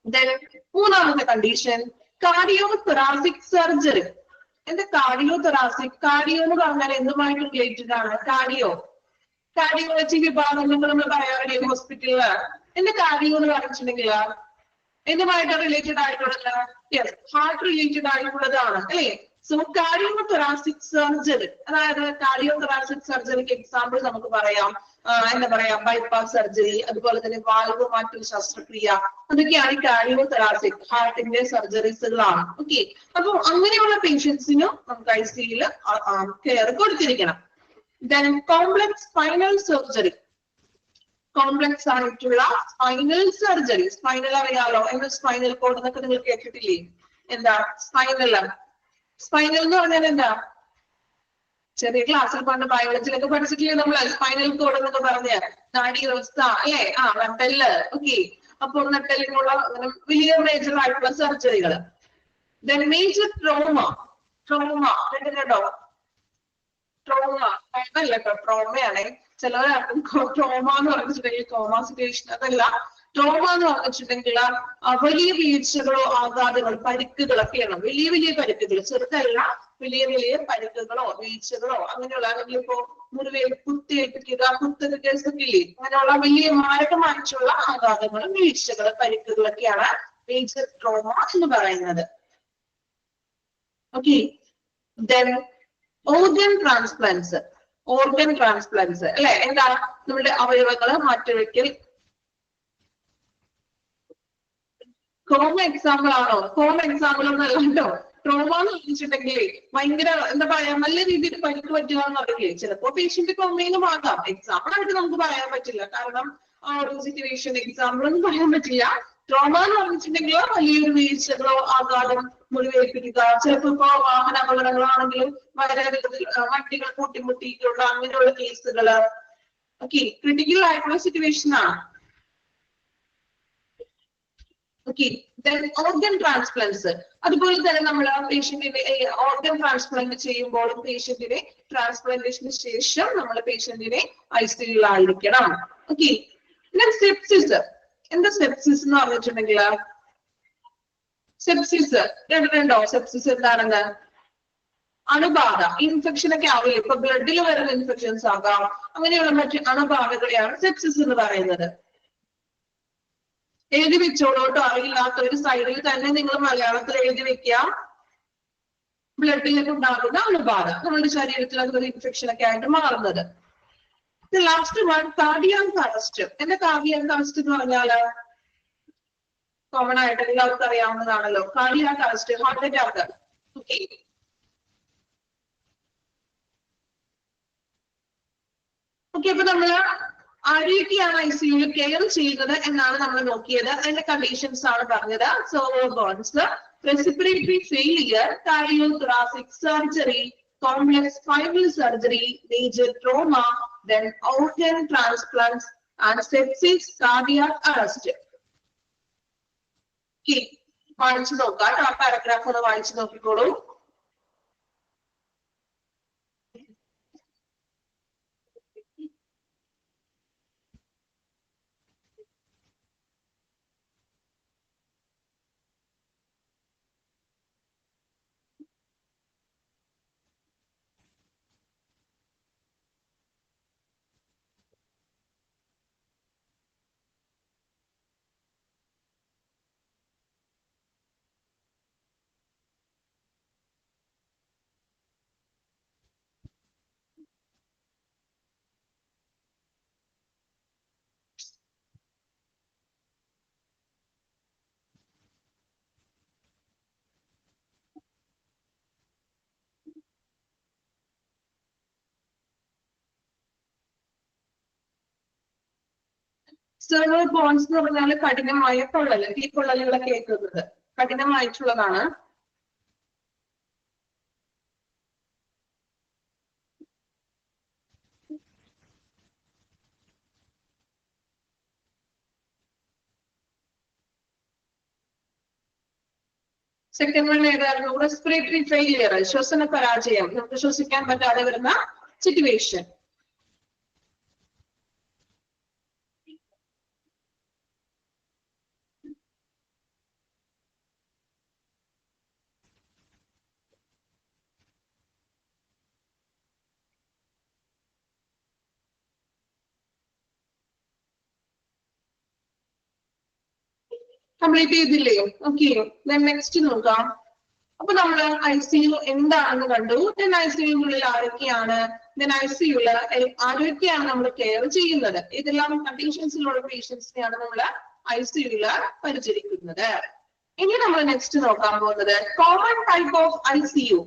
then മൂന്നാമത്തെ കണ്ടീഷൻ കാർഡിയോ തൊറാസിക് സർജറി. എന്താ കാർഡിയോ തൊറാസിക്? കാർഡിയോ എന്ന് പറഞ്ഞാൽ എന്തുമായിട്ട് റിലേറ്റഡ് ആണ്? കാർഡിയോളജി വിഭാഗങ്ങൾ നമ്മൾ പറയാറില്ലേ ഹോസ്പിറ്റലില്? എന്താ കാർഡിയോ എന്ന് പറഞ്ഞിട്ടുണ്ടെങ്കിൽ എന്തുമായിട്ട് റിലേറ്റഡ് ആയിട്ടുള്ളത്? യെസ്, ഹാർട്ട് റിലേറ്റഡ് ആയിട്ടുള്ളതാണ് അല്ലേ. സോ കാർഡിയോ തൊറാസിക് സർജറി, അതായത് കാർഡിയോ തൊറാസിക് സർജറിക്ക് എക്സാമ്പിൾ നമുക്ക് പറയാം എന്താ പറയാ ബൈപ്പാസ് സർജറി, അതുപോലെ തന്നെ വാൽവ് മാറ്റൽ ശസ്ത്രക്രിയ, അതൊക്കെയാണ് കാർഡിയോ തൊറാസിക് ഹാർട്ടിന്റെ സർജറീസുകളാണ്. ഓക്കെ, അപ്പൊ അങ്ങനെയുള്ള പേഷ്യൻസിനും നമുക്ക് ICUയിൽ കെയർ കൊടുത്തിരിക്കണം. then complex spinal surgery, complex ആയിട്ടുള്ള സ്പൈനൽ സർജറി. സ്പൈനൽ അറിയാലോ, എന്താ സ്പൈനൽ കോഡ് എന്നൊക്കെ നിങ്ങൾ കേട്ടിട്ടില്ലേ? എന്താ സ്പൈനൽ? സ്പൈനൽ എന്ന് പറഞ്ഞാൽ എന്താ? ചെറിയ ക്ലാസ്സിൽ പണ്ട് ബയോളജിയിലൊക്കെ പഠിച്ചിട്ടില്ലേ നമ്മള്? സ്പൈനൽ കോഡ് എന്നൊക്കെ പറഞ്ഞ നാഡീവ്യവസ്ഥ അല്ലെ? നട്ടെല്ല്. ഓക്കെ, അപ്പൊ നട്ടെല്ലിനുള്ള വലിയ മേജർ ആയിട്ടുള്ള സർജറികൾ. then major trauma. കേട്ടോ? ട്രോമ അല്ല കേട്ടോ, ട്രോമയാണ്. ചിലവരാർക്കും ട്രോമ എന്ന് പറഞ്ഞിട്ടുണ്ടെങ്കിൽ കോമ സിറ്റുവേഷൻ, അതല്ല. ട്രോമ എന്ന് പറഞ്ഞിട്ടുണ്ടെങ്കിൽ വലിയ വീഴ്ചകളോ ആഘാതങ്ങൾ പരിക്കുകളൊക്കെയാണ്. വലിയ പരിക്കുകൾ, ചെറുതല്ല, വലിയ പരിക്കുകളോ വീഴ്ചകളോ അങ്ങനെയുള്ള, അല്ലെങ്കിൽ ഇപ്പോ മുറിവേൽ കുത്തിയേൽപ്പിക്കുക, കുത്തുക കേസൊക്കെ ഇല്ലേ, അങ്ങനെയുള്ള വലിയ മാരകമായിട്ടുള്ള ആഘാതങ്ങളും വീഴ്ചകളും പരിക്കുകളൊക്കെയാണ് മേജർ ട്രോമ എന്ന് പറയുന്നത്. Okay, then organ transplants. അല്ലെ, എന്താ? നമ്മുടെ അവയവങ്ങള് മാറ്റിവെക്കൽ. കോമ എക്സാമ്പിൾ ആണോ? കോമ എക്സാമ്പിൾ ഒന്നല്ല കേട്ടോ. ട്രോമ എന്ന് പറഞ്ഞിട്ടുണ്ടെങ്കിൽ ഭയങ്കര എന്താ പറയാ നല്ല രീതിയിൽ പരിക്ക് പറ്റുക എന്ന് പറയില്ലേ? ചിലപ്പോ പേഷ്യന്റ് കോമയിലും ആകാം. എക്സാമ്പിൾ ആയിട്ട് നമുക്ക് പറയാൻ പറ്റില്ല, കാരണം ആ ഒരു സിറ്റുവേഷൻ എക്സാമ്പിൾ ഒന്നും പറയാൻ പറ്റില്ല. ട്രോമ എന്ന് പറഞ്ഞിട്ടുണ്ടെങ്കിൽ വലിയൊരു വീഴ്ചകളോ ആഘാതം, മുറിവേൽപ്പിക്കുക, ചിലപ്പോ ഇപ്പോ വാഹന അപകടങ്ങളാണെങ്കിലും വളരെ വണ്ടികൾ കൂട്ടിമുട്ടിയിട്ടുള്ള അങ്ങനെയുള്ള കേസുകള്. ഓക്കെ, ക്രിട്ടിക്കൽ ആയിട്ടുള്ള സിറ്റുവേഷൻ ആണ്. Okay, organ transplants. അതുപോലെ തന്നെ നമ്മൾ പേഷ്യന്റിനെ ഓർഗൻ ട്രാൻസ്പ്ലാന്റ് ചെയ്യുമ്പോൾ പേഷ്യന്റിനെ ട്രാൻസ്പ്ലാന്റേഷന് ശേഷം നമ്മൾ പേഷ്യന്റിനെ ICUയിൽ ആയിരിക്കണം. ഓക്കെ, പിന്നെ സെപ്സിസ്. എന്താ സെപ്സിസ് എന്ന് പറഞ്ഞിട്ടുണ്ടെങ്കിൽ? സെപ്സിസ് കേട്ടിട്ടുണ്ടോ? സെപ്സിസ് എന്താണെന്ന്? അണുബാധ, ഇൻഫെക്ഷൻ ഒക്കെ ആവില്ലേ? ഇപ്പൊ ബ്ലഡിൽ വരുന്ന ഇൻഫെക്ഷൻസ് ആകാം, അങ്ങനെയുള്ള മറ്റ് അണുബാധകളെയാണ് സെപ്സിസ് എന്ന് പറയുന്നത്. എഴുതി വെച്ചോളൂട്ടോ, അറിയില്ലാത്ത ഒരു സൈഡിൽ തന്നെ നിങ്ങൾ മലയാളത്തിൽ എഴുതി വെക്കുക. ബ്ലഡിലേക്ക് ഉണ്ടാകുന്ന അണുബാധ, നമ്മുടെ ശരീരത്തിൽ അതൊരു ഇൻഫെക്ഷൻ ഒക്കെ ആയിട്ട് മാറുന്നത്. Last one cardiac arrest. എന്താ കാർഡിയാക് അറസ്റ്റ് എന്ന് പറഞ്ഞാല്? കോമൺ ആയിട്ട് എല്ലാവർക്കും അറിയാവുന്നതാണല്ലോ. Cardiac arrest, heart attack. Okay, okay, അപ്പൊ നമ്മള് ആരെയൊക്കെയാണ് ICU കെയർ ചെയ്യുന്നത് എന്നാണ് നമ്മൾ നോക്കിയത്. അതിന്റെ കണ്ടീഷൻസ് ആണ് പറഞ്ഞത്. Severe burns, respiratory failure, cardiothoracic surgery, complex spinal surgery, major trauma, then organ transplants and sepsis, cardiac arrest. വായിച്ചു നോക്കാം. ആ പാരഗ്രാഫ് ഒന്ന് വായിച്ചു നോക്കിക്കോളൂ. സെർവർ ബോൺസ് എന്ന് പറഞ്ഞാൽ കഠിനമായ പൊള്ളൽ, ഈ പൊള്ളലുകളൊക്കെ കേൾക്കുന്നത് കഠിനമായിട്ടുള്ളതാണ്. സെക്കൻഡ് വൺ ഏതായിരുന്നു? റെസ്പിറേറ്ററി ഫെയിലിയർ, ശ്വസന പരാജയം, നമുക്ക് ശ്വസിക്കാൻ പറ്റാതെ വരുന്ന സിറ്റുവേഷൻ. കംപ്ലീറ്റ് ചെയ്തില്ലേ? ഓക്കെ, നെക്സ്റ്റ് നോക്കാം. അപ്പൊ നമ്മള് ICU എന്താണെന്ന് കണ്ടു. ICUവിനുള്ളിൽ ആരൊക്കെയാണ്, ICUവിൽ ആരൊക്കെയാണ് നമ്മൾ കെയർ ചെയ്യുന്നത്, ഇതെല്ലാം കണ്ടീഷൻസിലുള്ള പേഷ്യൻസിനെയാണ് നമ്മൾ ICUവിൽ പരിചരിക്കുന്നത്. ഇനി നമ്മൾ നെക്സ്റ്റ് നോക്കാൻ പോകുന്നത് common type of ICU.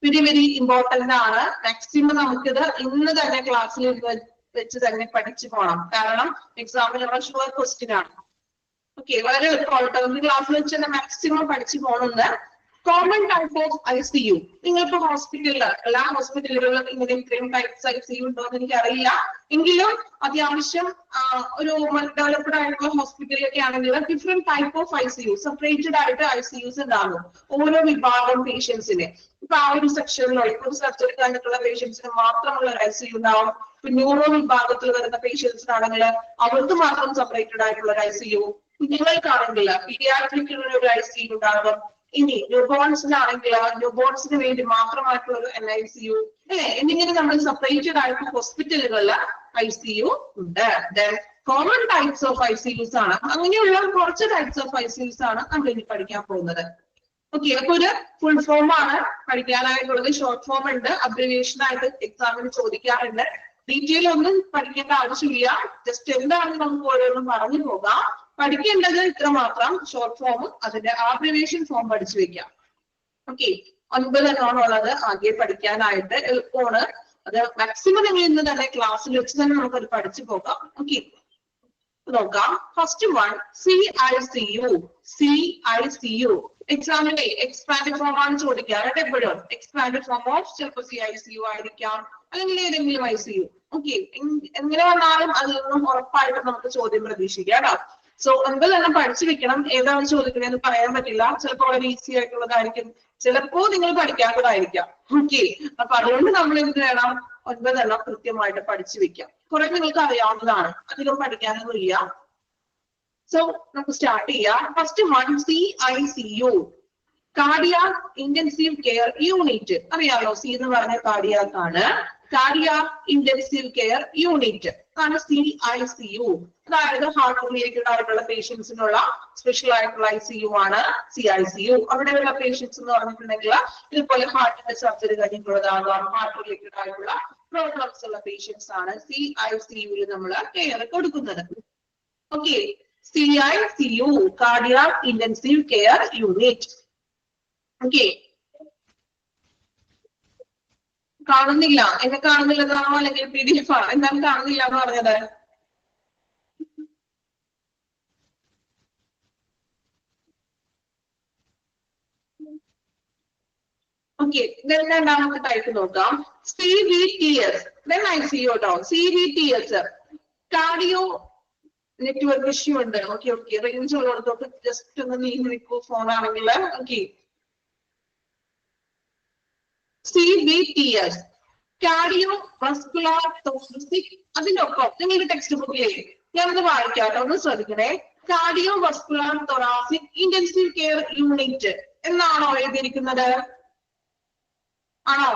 Very very important ആണ്. മാക്സിമം നമുക്കിത് ഇന്ന് തന്നെ ക്ലാസ്സിൽ വെച്ച് തന്നെ പഠിച്ചു പോകണം. കാരണം എക്സാമിനുള്ള ഷുവർ ക്വസ്റ്റ്യൻ ആണ്. ഓക്കെ, വളരെ എളുപ്പമായിട്ട് ക്ലാസ്സിൽ വെച്ച് തന്നെ മാക്സിമം പഠിച്ചു പോകണമെന്ന്. Common type of ICU. നിങ്ങൾക്ക് ഹോസ്പിറ്റലിൽ, എല്ലാ ഹോസ്പിറ്റലുകളിലും ഇങ്ങനെ ഇത്രയും ടൈപ്സ് ICU ഉണ്ടോ എന്ന് എനിക്ക് അറിയില്ല. എങ്കിലും അത്യാവശ്യം ഒരു ഡെവലപ്ഡ് ആയിട്ടുള്ള ഹോസ്പിറ്റലൊക്കെ ആണെങ്കിൽ different type of ICU, separated ആയിട്ട് ICUs ഉണ്ടാകും ഓരോ വിഭാഗം പേഷ്യൻസിന്. ഇപ്പൊ ആ ഒരു സെക്ഷനിലോ ഇപ്പോൾ സർജറി കഴിഞ്ഞിട്ടുള്ള പേഷ്യൻസിന് മാത്രമുള്ള ഒരു ICU ഉണ്ടാവും. ഇപ്പൊ ന്യൂറോ വിഭാഗത്തിൽ വരുന്ന പേഷ്യൻസിനാണെങ്കിൽ അവർക്ക് മാത്രം സെപ്പറേറ്റഡ് ആയിട്ടുള്ള ഒരു ICU. കുഞ്ഞുങ്ങൾക്കാണെങ്കിൽ പീഡിയാട്രിക്കിലുള്ള ഒരു ICU ഉണ്ടാകും. ഇനി ന്യൂബോൺസിനാണെങ്കിൽ ന്യൂബോൺസിന് വേണ്ടി മാത്രമായിട്ടുള്ള ഒരു NICU എന്നിങ്ങനെ നമ്മൾ സെപ്പറേറ്റഡ് ആയിട്ടുള്ള ഹോസ്പിറ്റലുകളിൽ ICU ഉണ്ട്. Then common types of ICUs ആണ്. അങ്ങനെയുള്ള കുറച്ച് ടൈപ്സ് ഓഫ് ICUs ആണ് നമ്മൾ ഇനി പഠിക്കാൻ പോകുന്നത്. ഓക്കെ, അപ്പൊ ഒരു ഫുൾ ഫോം ആണ് പഠിക്കാനായിട്ടുള്ളത്. ഷോർട്ട് ഫോം ഉണ്ട്, അബ്രിവിയേഷൻ ആയിട്ട് എക്സാമിന് ചോദിക്കാറുണ്ട്. ഡീറ്റെയിൽ ഒന്നും പഠിക്കേണ്ട ആവശ്യമില്ല. ജസ്റ്റ് എന്താണെന്ന് നമുക്ക് ഓരോന്നും പറഞ്ഞു പോകാം. പഠിക്കേണ്ടത് ഇത്ര മാത്രം, ഷോർട്ട് ഫോം അതിന്റെ ആബ്രിവിയേഷൻ ഫോം പഠിച്ചു വെക്കാം. ഓക്കെ, 9 എണ്ണമാണുള്ളത്. ആദ്യം പഠിക്കാനായിട്ട് എളുപ്പമാണ്. അത് മാക്സിമം നിങ്ങൾ ഇന്ന് തന്നെ ക്ലാസ്സിൽ വെച്ച് തന്നെ നമുക്കത് പഠിച്ചു പോകാം. ഓക്കെ, നോക്കാം. First one CICU. CICU എക്സാമിലെ എക്സ്പാൻഡ് ഫോം ആണ് ചോദിക്കാറുണ്ട് എപ്പോഴും. എക്സ്പാൻഡ് ഫോം ഓഫ് ചിലപ്പോൾ CICU ആയിരിക്കാം, അല്ലെങ്കിൽ ഏതെങ്കിലും ICU. ഓക്കെ, എങ്ങനെ വന്നാലും അതിൽ നിന്നും ഉറപ്പായിട്ടും നമുക്ക് ചോദ്യം പ്രതീക്ഷിക്കാം കേട്ടോ. സോ 9 എണ്ണം പഠിച്ചു വെക്കണം. ഏതാണ് ചോദിക്കണേന്ന് പറയാൻ പറ്റില്ല. ചിലപ്പോൾ വളരെ ഈസി ആയിട്ടുള്ളതായിരിക്കും, ചിലപ്പോ നിങ്ങൾ പഠിക്കാത്തതായിരിക്കാം. ഓക്കെ, അപ്പൊ അതുകൊണ്ട് നമ്മൾ എന്ത് വേണം, 9 എണ്ണം കൃത്യമായിട്ട് പഠിച്ചു വെക്കാം. കുറെ നിങ്ങൾക്ക് അറിയാവുന്നതാണ്, അധികം പഠിക്കാനൊന്നും ഇല്ല. സോ നമുക്ക് സ്റ്റാർട്ട് ചെയ്യാം. First one CICU, cardiac intensive care unit. അറിയാലോ, സി എന്ന് പറഞ്ഞ കാർഡിയാക് ആണ്. കാർഡിയാക് ഇന്റൻസീവ് കെയർ യൂണിറ്റ് ആണ് CICU. അതായത് ഹാർട്ട് റിലേറ്റഡ് ആയിട്ടുള്ള പേഷ്യൻസിനുള്ള സ്പെഷ്യൽ ആയിട്ടുള്ള ICU ആണ് CICU. അവിടെയുള്ള പേഷ്യൻസ് എന്ന് പറഞ്ഞിട്ടുണ്ടെങ്കിൽ ഇതുപോലെ ഹാർട്ടിന്റെ സർജറി കഴിഞ്ഞിട്ടുള്ളതാകാം, ഹാർട്ട് റിലേറ്റഡ് ആയിട്ടുള്ള പ്രോബ്ലംസ് ഉള്ള പേഷ്യൻസ് ആണ് CICUവിൽ നമ്മൾ കെയർ കൊടുക്കുന്നത്. Okay, CICU, cardiac intensive care unit. Okay, കാണുന്നില്ല, എന്നെ കാണുന്നില്ലെന്നാണോ അല്ലെങ്കിൽ PDF ആണ്? എന്താണ് കാണുന്നില്ല എന്ന് പറഞ്ഞത്? ഓക്കെ, രണ്ടാമത്തെ ടൈപ്പ് നോക്കാം. CVTS. Then ICU കേട്ടോ. CVTS. കാർഡിയോ നെറ്റ്വർക്ക് ഇഷ്യൂ ഉണ്ട്. ഓക്കെ ഓക്കെ, റേഞ്ച് ഉള്ളിടത്തോട്ട് ജസ്റ്റ് ഒന്ന് നീങ്ങി നിൽക്കൂ ഫോൺ ആണെങ്കിൽ. Okay, CVTS, cardio vascular thoracic. അതിനൊപ്പം നിങ്ങളുടെ ടെക്സ്റ്റ് ബുക്കിലെ ഞാനത് വായിക്കാട്ടോ, ഒന്ന് ശ്രദ്ധിക്കണേ. Cardio vascular thoracic intensive care unit എന്നാണോ എഴുതിയിരിക്കുന്നത്? ആണോ?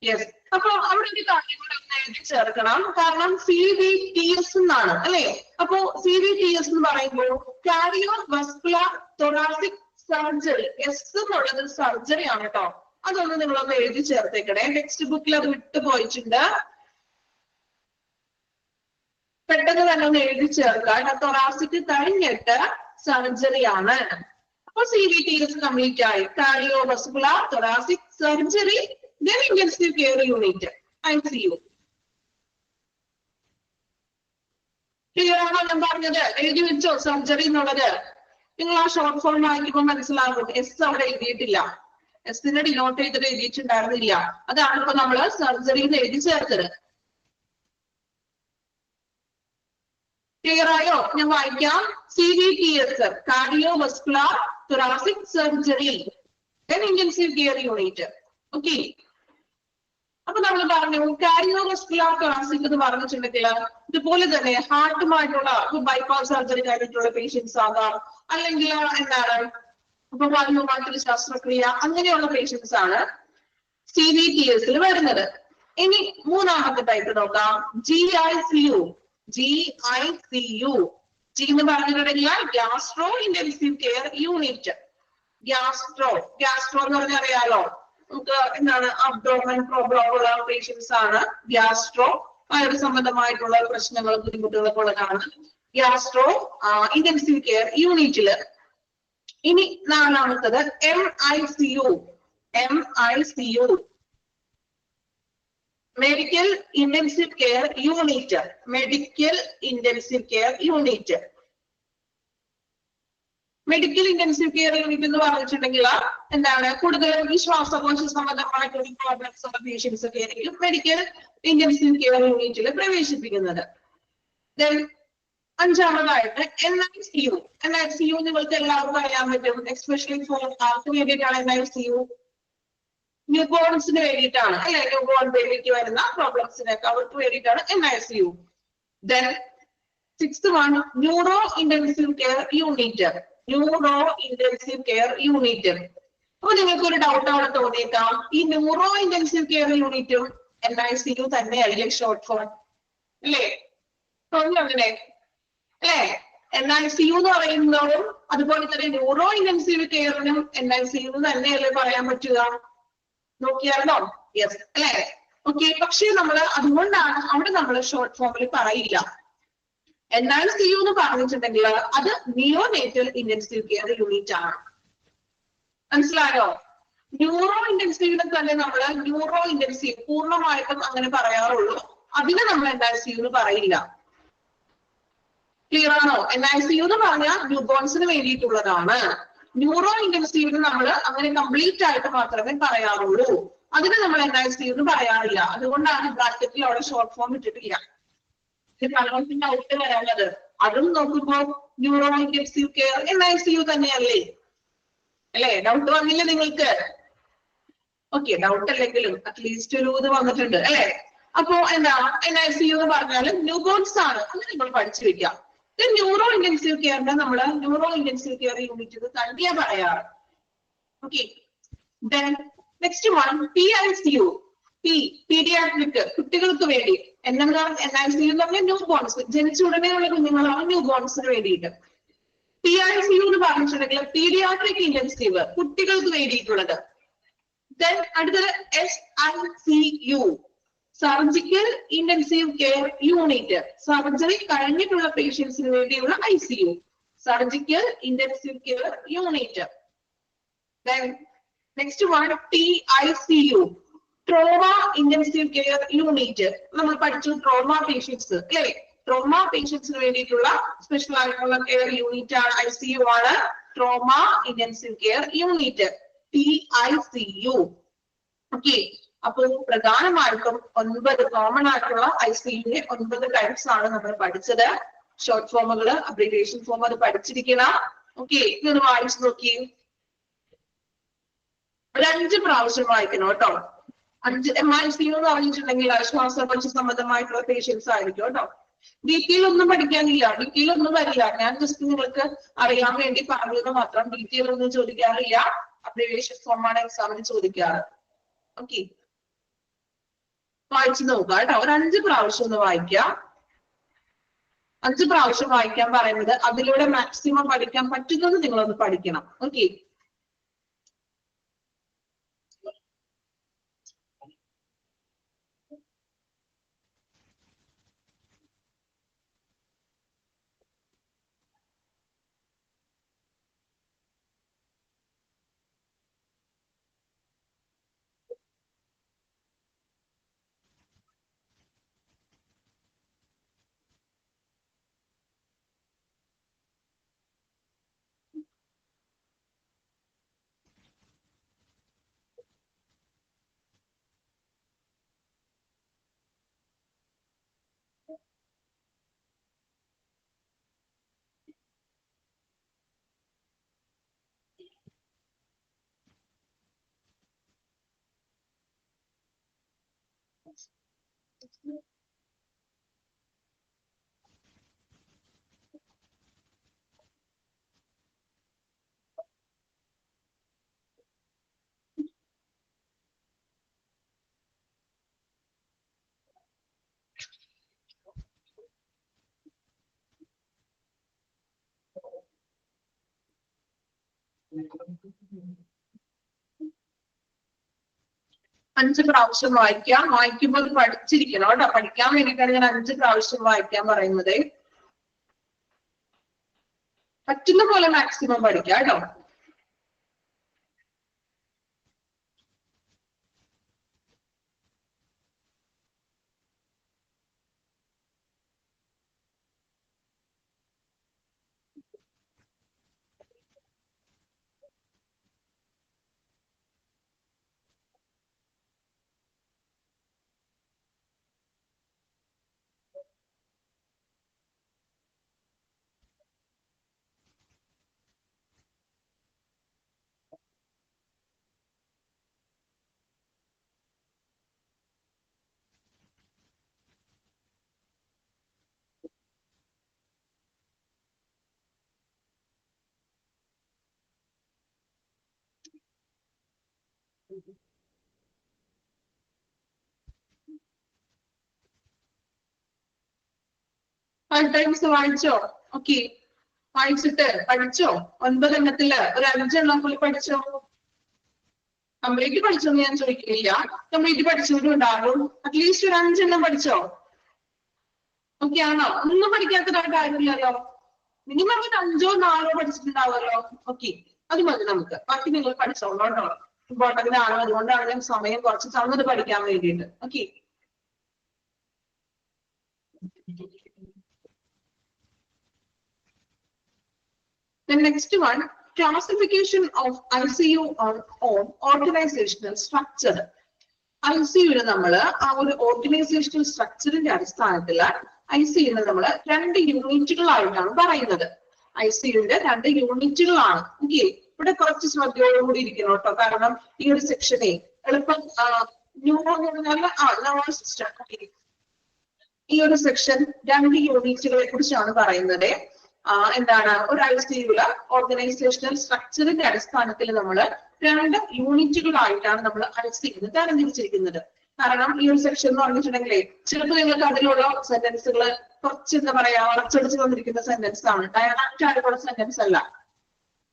യെസ്. അപ്പൊ അവിടെ ഒരു കാര്യം കൂടെ ഒന്ന് എഴുതി ചേർക്കണം. കാരണം CVTS എന്നാണ് അല്ലെ. അപ്പോ CVTS എന്ന് പറയുമ്പോൾ cardio vascular thoracic surgery, S എന്നുള്ളത് സർജറി ആണ് കേട്ടോ. അതൊന്ന് നിങ്ങളൊന്ന് എഴുതി ചേർത്തേക്കണേ. ടെക്സ്റ്റ് ബുക്കിൽ അത് വിട്ടുപോയിട്ടുണ്ട്. പെട്ടെന്ന് തന്നെ ഒന്ന് എഴുതി ചേർക്കാൻ. തൊറാസിക് കഴിഞ്ഞിട്ട് സർജറി ആണ്. അപ്പൊ CVTS കംപ്ലീറ്റ് ആയി. Cardio vascular thoracic surgery, then intensive care unit, ICU. Clear ആണോ ഞാൻ പറഞ്ഞത്? എഴുതി വെച്ചോ സർജറി എന്നുള്ളത്? നിങ്ങൾ ആ ഷോർട്ട് ഫോം വായിക്കുമ്പോൾ മനസ്സിലാകും. എസ് അവിടെ എഴുതിയിട്ടില്ല, എസിനെ ഡിനോട്ട് ചെയ്തിട്ട് എഴുതിയിട്ടുണ്ടായിരുന്നില്ല. അതാണ് ഇപ്പൊ നമ്മള് സർജറി എന്ന് എഴുതി ചേർത്തത്. ക്ലിയർ ആയോ? ഞാൻ വായിക്കാം. CVTS, cardio vascular thoracic surgery, then intensive care unit. Okay, അപ്പൊ നമ്മൾ പറഞ്ഞു കാർഡിയോ വസ്കുലാർ തൊറാസിക് എന്ന് പറഞ്ഞിട്ടുണ്ടെങ്കിൽ ഇതുപോലെ തന്നെ ഹാർട്ടുമായിട്ടുള്ള ബൈപ്പാസ് സർജറി കഴിഞ്ഞിട്ടുള്ള പേഷ്യൻസ് ആകാം, അല്ലെങ്കിൽ എന്താണ് ഇപ്പൊ വാൽവുമായിട്ടുള്ള ശസ്ത്രക്രിയ, അങ്ങനെയുള്ള പേഷ്യൻസ് ആണ് CVTS വരുന്നത്. ഇനി മൂന്നാമത്തെ ടൈപ്പ് നോക്കാം. GICU. GICU, G എന്ന് പറഞ്ഞിട്ടുണ്ടെങ്കിൽ gastro intensive care unit. Gastro എന്ന് പറഞ്ഞാൽ അറിയാലോ, നമുക്ക് എന്താണ് അബ്ഡോമൻ പ്രോബ്ലം ഉള്ള പേഷ്യൻസ് ആണ് ഗ്യാസ്ട്രോ. വയറ് സംബന്ധമായിട്ടുള്ള പ്രശ്നങ്ങളും ബുദ്ധിമുട്ടുകളൊക്കെ ഉള്ളതാണ് ഗ്യാസ്ട്രോ ഇന്റൻസീവ് കെയർ യൂണിറ്റില്. ഇനി നാലാമത്തത് MICU. MICU, medical intensive care unit. Medical intensive care unit. Medical intensive care unit എന്ന് പറഞ്ഞിട്ടുണ്ടെങ്കിൽ എന്താണ്, കൂടുതലും ഈ ശ്വാസകോശ സംബന്ധമായിട്ടുള്ള പ്രോബ്ലംസ് ഉള്ള പേഷ്യൻസ് ഒക്കെ ആയിരിക്കും മെഡിക്കൽ ഇന്റൻസീവ് കെയർ യൂണിറ്റിൽ പ്രവേശിപ്പിക്കുന്നത്. അഞ്ചാമതായിട്ട് NICU. NICU നിങ്ങൾക്ക് എല്ലാവർക്കും അറിയാൻ പറ്റും. എസ്പെഷ്യലി ഫോർ ആർക്ക് വേണ്ടിയിട്ടാണ് NICU? ന്യൂ ബോൺസിന് വേണ്ടിയിട്ടാണ് അല്ലെ. ന്യൂ ബോൺ ബേബിക്ക് വരുന്ന പ്രോബ്ലംസിനൊക്കെ അവർക്ക് വേണ്ടിയിട്ടാണ് NICU. Then sixth one, neuro intensive care unit. Neuro intensive care unit. അപ്പൊ നിങ്ങൾക്ക് ഒരു ഡൗട്ട് അവിടെ തോന്നിയേക്കാം, ഈ ന്യൂറോ ഇന്റൻസീവ് കെയർ യൂണിറ്റും NICU തന്നെയല്ലേ ഷോർട്ട് ഫോം അല്ലേ? തോന്നുന്നു അങ്ങനെ അല്ലേ? NICU എന്ന് പറയുന്നതും അതുപോലെ തന്നെ ന്യൂറോ ഇന്റൻസീവ് കെയറിനും NICU തന്നെയല്ലേ പറയാൻ പറ്റുക? നോക്കിയായിരുന്നോ? യെസ് അല്ലെ? ഓക്കെ, പക്ഷേ നമ്മള് അതുകൊണ്ടാണ് അവിടെ നമ്മൾ ഷോർട്ട് ഫോമിൽ പറയില്ല. NICU എന്ന് പറഞ്ഞിട്ടുണ്ടെങ്കിൽ അത് നിയോനേറ്റൽ ഇന്റൻസീവ് കെയർ യൂണിറ്റ് ആണ്. മനസ്സിലായോ? ന്യൂറോ ഇന്റൻസീവിനെ തന്നെ നമ്മൾ ന്യൂറോ ഇന്റൻസീവ് പൂർണ്ണമായിട്ടും അങ്ങനെ പറയാറുള്ളൂ. അതിനെ നമ്മൾ NICU എന്ന് പറയില്ല. ക്ലിയർ ആണോ? NICU എന്ന് പറഞ്ഞാൽ ന്യൂബോൺസിന് വേണ്ടിയിട്ടുള്ളതാണ്. ന്യൂറോ ഇന്റൻസീവിന് നമ്മൾ അങ്ങനെ കംപ്ലീറ്റ് ആയിട്ട് മാത്രമേ പറയാറുള്ളൂ. അതിന് നമ്മൾ NICU എന്ന് പറയാറില്ല. അതുകൊണ്ടാണ് ബ്രാക്കറ്റിൽ അവിടെ ഷോർട്ട് ഫോം ഇട്ടിട്ടില്ല. പലർക്കും ഡൗട്ട് വരാനുള്ളത്. അതും നോക്കുമ്പോൾ ന്യൂറോ ഇന്റൻസീവ് കെയർ NICU തന്നെയല്ലേ അല്ലെ? ഡൗട്ട് വന്നില്ല നിങ്ങൾക്ക്? ഓക്കെ, ഡൗട്ട് അല്ലെങ്കിലും അറ്റ്ലീസ്റ്റ് ഒരു ഇത് വന്നിട്ടുണ്ട് അല്ലെ? അപ്പോ എന്താ NICU എന്ന് പറഞ്ഞാലും ന്യൂബോൺസ് ആണ്, അത് നിങ്ങൾ പഠിച്ചു വെക്കാം. ന്യൂറോ ഇന്റൻസീവ് കെയറിനെ നമ്മള് ന്യൂറോ ഇന്റൻസീവ് കെയർ യൂണിറ്റ് തന്നെയാ പറയാറ്. Okay, next one PICU. Paediatric, കുട്ടികൾക്ക് വേണ്ടി. എന്താണ് NICU എന്ന് പറഞ്ഞാൽ ന്യൂ ബോൺസ്, ജനിച്ച ഉടനെയുള്ള കുഞ്ഞുങ്ങളാണ് ന്യൂ ബോൺസിന് വേണ്ടിയിട്ട്. PICU എന്ന് പറഞ്ഞിട്ടുണ്ടെങ്കിൽ പീഡിയാട്രിക് ഇന്റൻസീവ്, കുട്ടികൾക്ക് വേണ്ടിയിട്ടുള്ളത്. അടുത്തത് SICU, surgical intensive care unit. Surgery കഴിഞ്ഞിട്ടുള്ള പേഷ്യൻസിന് വേണ്ടിയുള്ള ICU, surgical intensive care unit. Next one TICU, trauma intensive care unit. നമ്മൾ പഠിച്ചു ട്രോമ പേഷ്യൻസ് അല്ലേ? ട്രോമ പേഷ്യൻസിന് വേണ്ടിയിട്ടുള്ള സ്പെഷ്യൽ ആയിട്ടുള്ള കെയർ യൂണിറ്റ് ആണ് ICU ആണ് trauma intensive care unit TICU. Okay, അപ്പോൾ പ്രധാനമായിട്ടും 9 കോമൺ ആയിട്ടുള്ള ICUവിന്റെ 9 ടൈപ്സ് ആണ് നമ്മൾ പഠിച്ചത്. ഷോർട്ട് ഫോമുകള്, അബ്രിവിയേഷൻ ഫോം അത് പഠിച്ചിരിക്കണം. ഓക്കെ, ഇതൊന്ന് വായിച്ചു നോക്കി. ഒരു 5 പ്രാവശ്യം വായിക്കണം കേട്ടോ. 5 MICU എന്ന് പറഞ്ഞിട്ടുണ്ടെങ്കിൽ ശ്വാസകോശ സംബന്ധമായിട്ടുള്ള പേഷ്യൻസ് ആയിരിക്കും കേട്ടോ. ഡീറ്റെയിൽ ഒന്നും പഠിക്കാനില്ല, ഡീറ്റെയിൽ ഒന്നും വരില്ല. ഞാൻ ജസ്റ്റ് നിങ്ങൾക്ക് അറിയാൻ വേണ്ടി പറഞ്ഞത് മാത്രം. ഡീറ്റെയിൽ ഒന്നും ചോദിക്കാറില്ല. അബ്രിവിയേഷൻ ഫോം ആണ് എക്സാമിന് ചോദിക്കാറ്. ഓക്കെ, വായിച്ചു നോക്കുക കേട്ടോ. ഒരു 5 പ്രാവശ്യം ഒന്ന് വായിക്കാം. 5 പ്രാവശ്യം വായിക്കാൻ പറയുന്നത് അതിലൂടെ മാക്സിമം പഠിക്കാൻ പറ്റുന്നത് നിങ്ങളൊന്ന് പഠിക്കണം. ഓക്കെ, അഞ്ച് പ്രാവശ്യം വായിക്കാം. വായിക്കുമ്പോൾ പഠിച്ചിരിക്കണം കേട്ടോ. പഠിക്കാൻ വേണ്ടിയിട്ടാണ് ഞാൻ 5 പ്രാവശ്യം വായിക്കാൻ പറയുന്നത്. പറ്റുന്ന പോലെ മാക്സിമം പഠിക്കാം കേട്ടോ. ടൈംസ് വായിച്ചോ? ഓക്കെ, വായിച്ചിട്ട് പഠിച്ചോ? 9 എണ്ണത്തില് ഒരു 5 എണ്ണം കൂടി പഠിച്ചോ? കംപ്ലീറ്റ് പഠിച്ചോന്ന് ഞാൻ ചോദിക്കില്ല. കംപ്ലീറ്റ് പഠിച്ചവരും ഉണ്ടാകും. അറ്റ്ലീസ്റ്റ് ഒരു 5 എണ്ണം പഠിച്ചോ? ഓക്കെ ആണോ? ഒന്നും പഠിക്കാത്തതായിട്ട് കാര്യമില്ലല്ലോ. മിനിമം ഒരു 5ഓ 4ഓ പഠിച്ചിട്ടുണ്ടാവുമല്ലോ. ഓക്കെ, അത് മതി നമുക്ക്. ബാക്കി നിങ്ങൾ പഠിച്ചോളൂ കേട്ടോ. ഇമ്പോർട്ടന്റ് ആണ്, അതുകൊണ്ടാണ് ഞാൻ സമയം കുറച്ച് തന്നത് പഠിക്കാൻ വേണ്ടിയിട്ട്. Okay, the next one, classification of ICU on organizational structure. ICU നമ്മള് ആ ഒരു ഓർഗനൈസേഷണൽ സ്ട്രക്ചറിന്റെ അടിസ്ഥാനത്തിൽ ICU നമ്മള് 2 യൂണിറ്റുകളായിട്ടാണ് പറയുന്നത്. ICUന്റെ 2 യൂണിറ്റുകളാണ്. ഓക്കെ, ഇവിടെ കുറച്ച് ശ്രദ്ധയോടുകൂടി ഇരിക്കണം കേട്ടോ. കാരണം ഈ ഒരു സെക്ഷനെ എളുപ്പം ഈ ഒരു സെക്ഷൻ 2 യൂണിറ്റുകളെ കുറിച്ചാണ് പറയുന്നത്. എന്താണ് ഒരു ICUല ഓർഗനൈസേഷണൽ സ്ട്രക്ചറിന്റെ അടിസ്ഥാനത്തിൽ നമ്മൾ 2 യൂണിറ്റുകളായിട്ടാണ് നമ്മൾ ICU തരംതിരിച്ചിരിക്കുന്നത്. കാരണം ഈ ഒരു സെക്ഷൻ എന്ന് പറഞ്ഞിട്ടുണ്ടെങ്കിലേ ചിലപ്പോൾ നിങ്ങൾക്ക് അതിലുള്ള സെന്റൻസുകൾ കുറച്ച് എന്താ പറയാ വളച്ചടിച്ച് വന്നിരിക്കുന്ന സെന്റൻസ് ആണ്, ഡയറക്റ്റ് ആയിട്ടുള്ള സെന്റൻസ് അല്ല.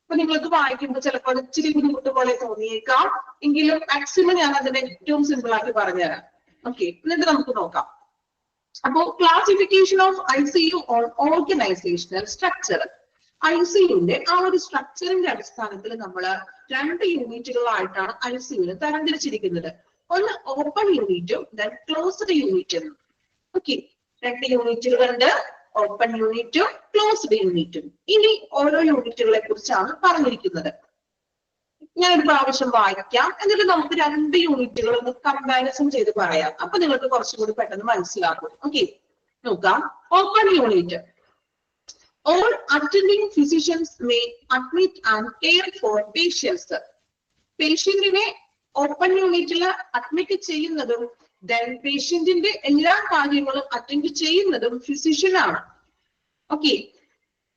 അപ്പൊ നിങ്ങൾക്ക് വായിക്കുമ്പോൾ ചിലപ്പോൾ അത് ഇച്ചിരി ബുദ്ധിമുട്ട് പോലെ തോന്നിയേക്കാം. എങ്കിലും മാക്സിമം ഞാൻ അതിനെ ഏറ്റവും സിമ്പിൾ ആക്കി പറഞ്ഞുതരാം. ഓക്കെ, എന്നിട്ട് നമുക്ക് നോക്കാം. അപ്പോ classification of ICU on organisational structure. ICUന്റെ ആ ഒരു സ്ട്രക്ചറിന്റെ അടിസ്ഥാനത്തിൽ നമ്മൾ രണ്ട് യൂണിറ്റുകളായിട്ടാണ് ICU തരംതിരിച്ചിരിക്കുന്നത്. ഒന്ന് ഓപ്പൺ യൂണിറ്റും ദെൻ ക്ലോസ്ഡ് യൂണിറ്റും. ഓക്കെ, രണ്ട് യൂണിറ്റുകളുണ്ട്, ഓപ്പൺ യൂണിറ്റും ക്ലോസ്ഡ് യൂണിറ്റും. ഇനി ഓരോ യൂണിറ്റുകളെ കുറിച്ചാണ് പറഞ്ഞിരിക്കുന്നത്. ഞാൻ ഒരു പ്രാവശ്യം വായിക്കാം, എന്നിട്ട് നമുക്ക് രണ്ട് യൂണിറ്റുകൾ ഒന്ന് കമ്പാരിസൺ ചെയ്ത് പറയാം. അപ്പൊ നിങ്ങൾക്ക് കുറച്ചും കൂടി പെട്ടെന്ന് മനസ്സിലാക്കും. ഓക്കെ, നോക്കാം. Open unit. All attending physicians may admit and care for patients. പേഷ്യന്റിനെ ഓപ്പൺ യൂണിറ്റിൽ അഡ്മിറ്റ് ചെയ്യുന്നതും ദെൻ പേഷ്യന്റിന്റെ എല്ലാ കാര്യങ്ങളും അറ്റൻഡ് ചെയ്യുന്നതും ഫിസിഷ്യൻ ആണ്. Okay,